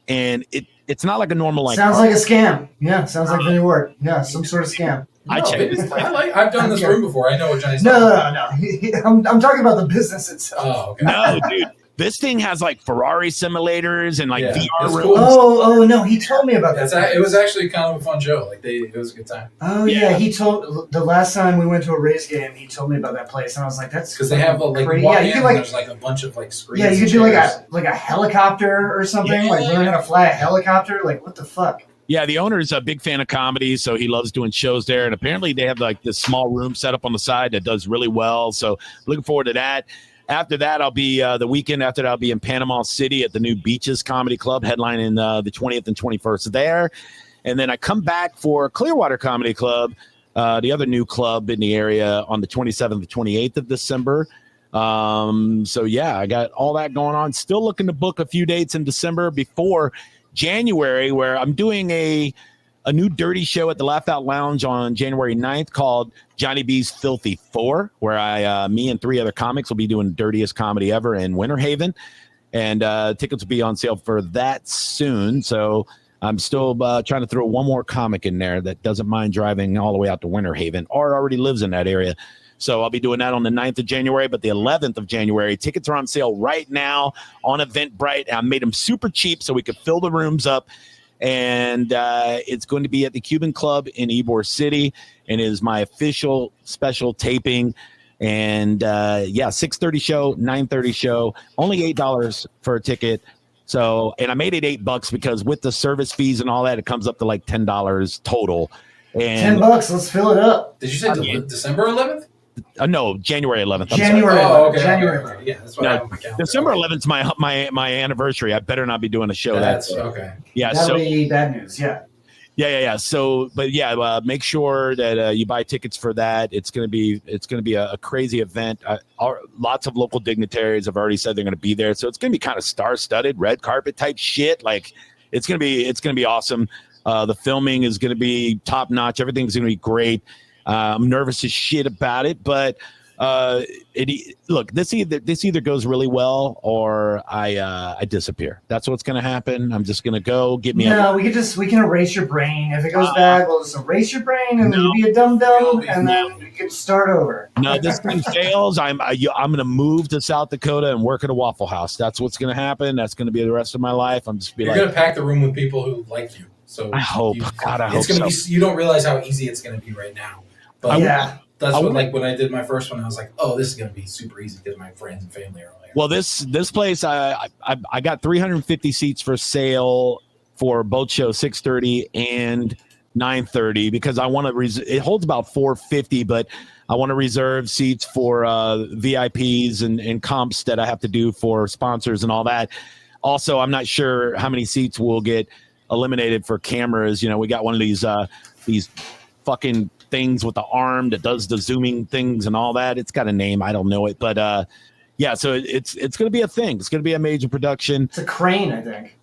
And it's not like a normal like. Sounds like a scam. Yeah, sounds like Vinny Ward. Yeah, some sort of scam. I've done this room before. I know what Johnny's No. I'm talking about the business itself. Oh, okay. No, dude. This thing has like Ferrari simulators and like VR rooms. Cool. Oh no, he told me about that. It was actually kind of a fun show. Like it was a good time. Oh yeah, he told the last time we went to a Rays game, he told me about that place, and I was like, "That's because they have like great. Yeah, you can like there's like a bunch of like screens. Yeah, you could do like a helicopter or something, like learn how to fly a helicopter. Like what the fuck? Yeah, the owner is a big fan of comedy, so he loves doing shows there. And apparently they have like this small room set up on the side that does really well. So looking forward to that. After that, I'll be the weekend after that, I'll be in Panama City at the new Beaches Comedy Club, headlining the 20th and 21st there. And then I come back for Clearwater Comedy Club, the other new club in the area, on the 27th and 28th of December. So, yeah, I got all that going on. Still looking to book a few dates in December before January, where I'm doing a new dirty show at the Laugh Out Lounge on January 9th called Johnny B's Filthy 4, where me and 3 other comics will be doing the dirtiest comedy ever in Winter Haven. And tickets will be on sale for that soon. So I'm still trying to throw one more comic in there that doesn't mind driving all the way out to Winter Haven or already lives in that area. So I'll be doing that on the 9th of January, but the 11th of January, tickets are on sale right now on Eventbrite. I made them super cheap so we could fill the rooms up. And it's going to be at the Cuban Club in Ybor City, and it is my official special taping. And 6:30 show, 9:30 show, only $8 for a ticket. So, and I made it $8 because with the service fees and all that, it comes up to like $10 total. And $10, let's fill it up. Did you say December 11th? No, January 11th. January 11th. Oh, okay. January 11th. Yeah, that's what I have on my calendar. December 11th is my anniversary. I better not be doing a show. That's okay. Yeah, That'll be bad news. Yeah. Yeah. So, but yeah, make sure that you buy tickets for that. It's gonna be a crazy event. Lots of local dignitaries have already said they're gonna be there, so it's gonna be kind of star-studded, red carpet type shit. Like it's gonna be awesome. The filming is gonna be top notch. Everything's gonna be great. I'm nervous as shit about it, but this either goes really well or I disappear. That's what's going to happen. I'm just going to go get me. No, we can erase your brain. If it goes bad, we'll just erase your brain and you'll be a dum and then we can start over. No, this thing fails. I'm going to move to South Dakota and work at a Waffle House. That's what's going to happen. That's going to be the rest of my life. I'm just You're going to pack the room with people who like you. So I hope. I hope so. You don't realize how easy it's going to be right now. But that's what, like when I did my first one, I was like, oh, this is going to be super easy because my friends and family are all there. Well, this place, I got 350 seats for sale for both shows, 6:30 and 9:30, because I want to. It holds about 450, but I want to reserve seats for VIPs and comps that I have to do for sponsors and all that. Also, I'm not sure how many seats will get eliminated for cameras. You know, we got one of these fucking things with the arm that does the zooming things and all that. It's got a name, I don't know it, but so it's going to be a thing. It's going to be a major production. It's a crane, I think.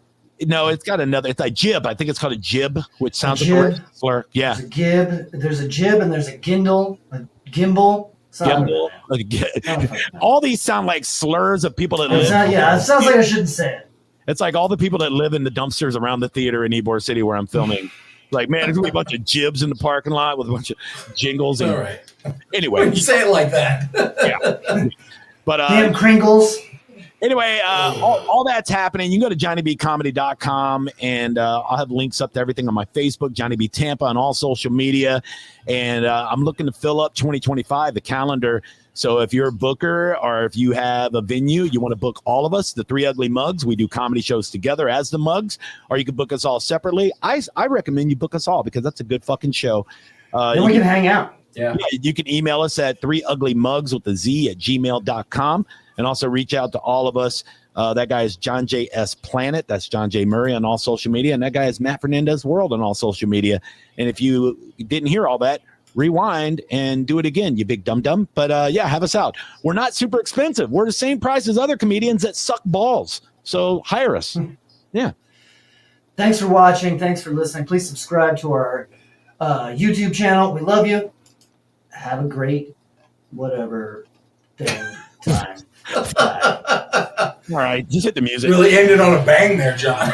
No, it's got another. It's a jib. I think it's called a jib, which sounds like a slur. Yeah, there's a gib. There's a jib and there's a gimbal. All these sound like slurs of people that live. It sounds like I shouldn't say it. It's like all the people that live in the dumpsters around the theater in Ybor City where I'm filming. Like, man, there's gonna be a bunch of jibs in the parking lot with a bunch of jingles. And, all right. Anyway, you say it like that. Yeah. But damn Kringles. Anyway, all that's happening. You can go to johnnybcomedy.com and I'll have links up to everything on my Facebook, Johnny B Tampa, on all social media. And I'm looking to fill up 2025, the calendar. So if you're a booker or if you have a venue, you want to book all of us, the Three Ugly Mugs. We do comedy shows together as the Mugs, or you can book us all separately. I recommend you book us all because that's a good fucking show. Then we can hang out. Yeah. You can email us at 3uglymugs with a Z at gmail.com and also reach out to all of us. That guy is John J. S. Planet. That's John J. Murray on all social media. And that guy is Matt Fernandez World on all social media. And if you didn't hear all that, rewind and do it again, you big dum-dum. But yeah, have us out. We're not super expensive. We're the same price as other comedians that suck balls. So hire us. Yeah. Thanks for watching. Thanks for listening. Please subscribe to our YouTube channel. We love you. Have a great whatever thing time. Bye. All right. Just hit the music. Really ended on a bang there, John.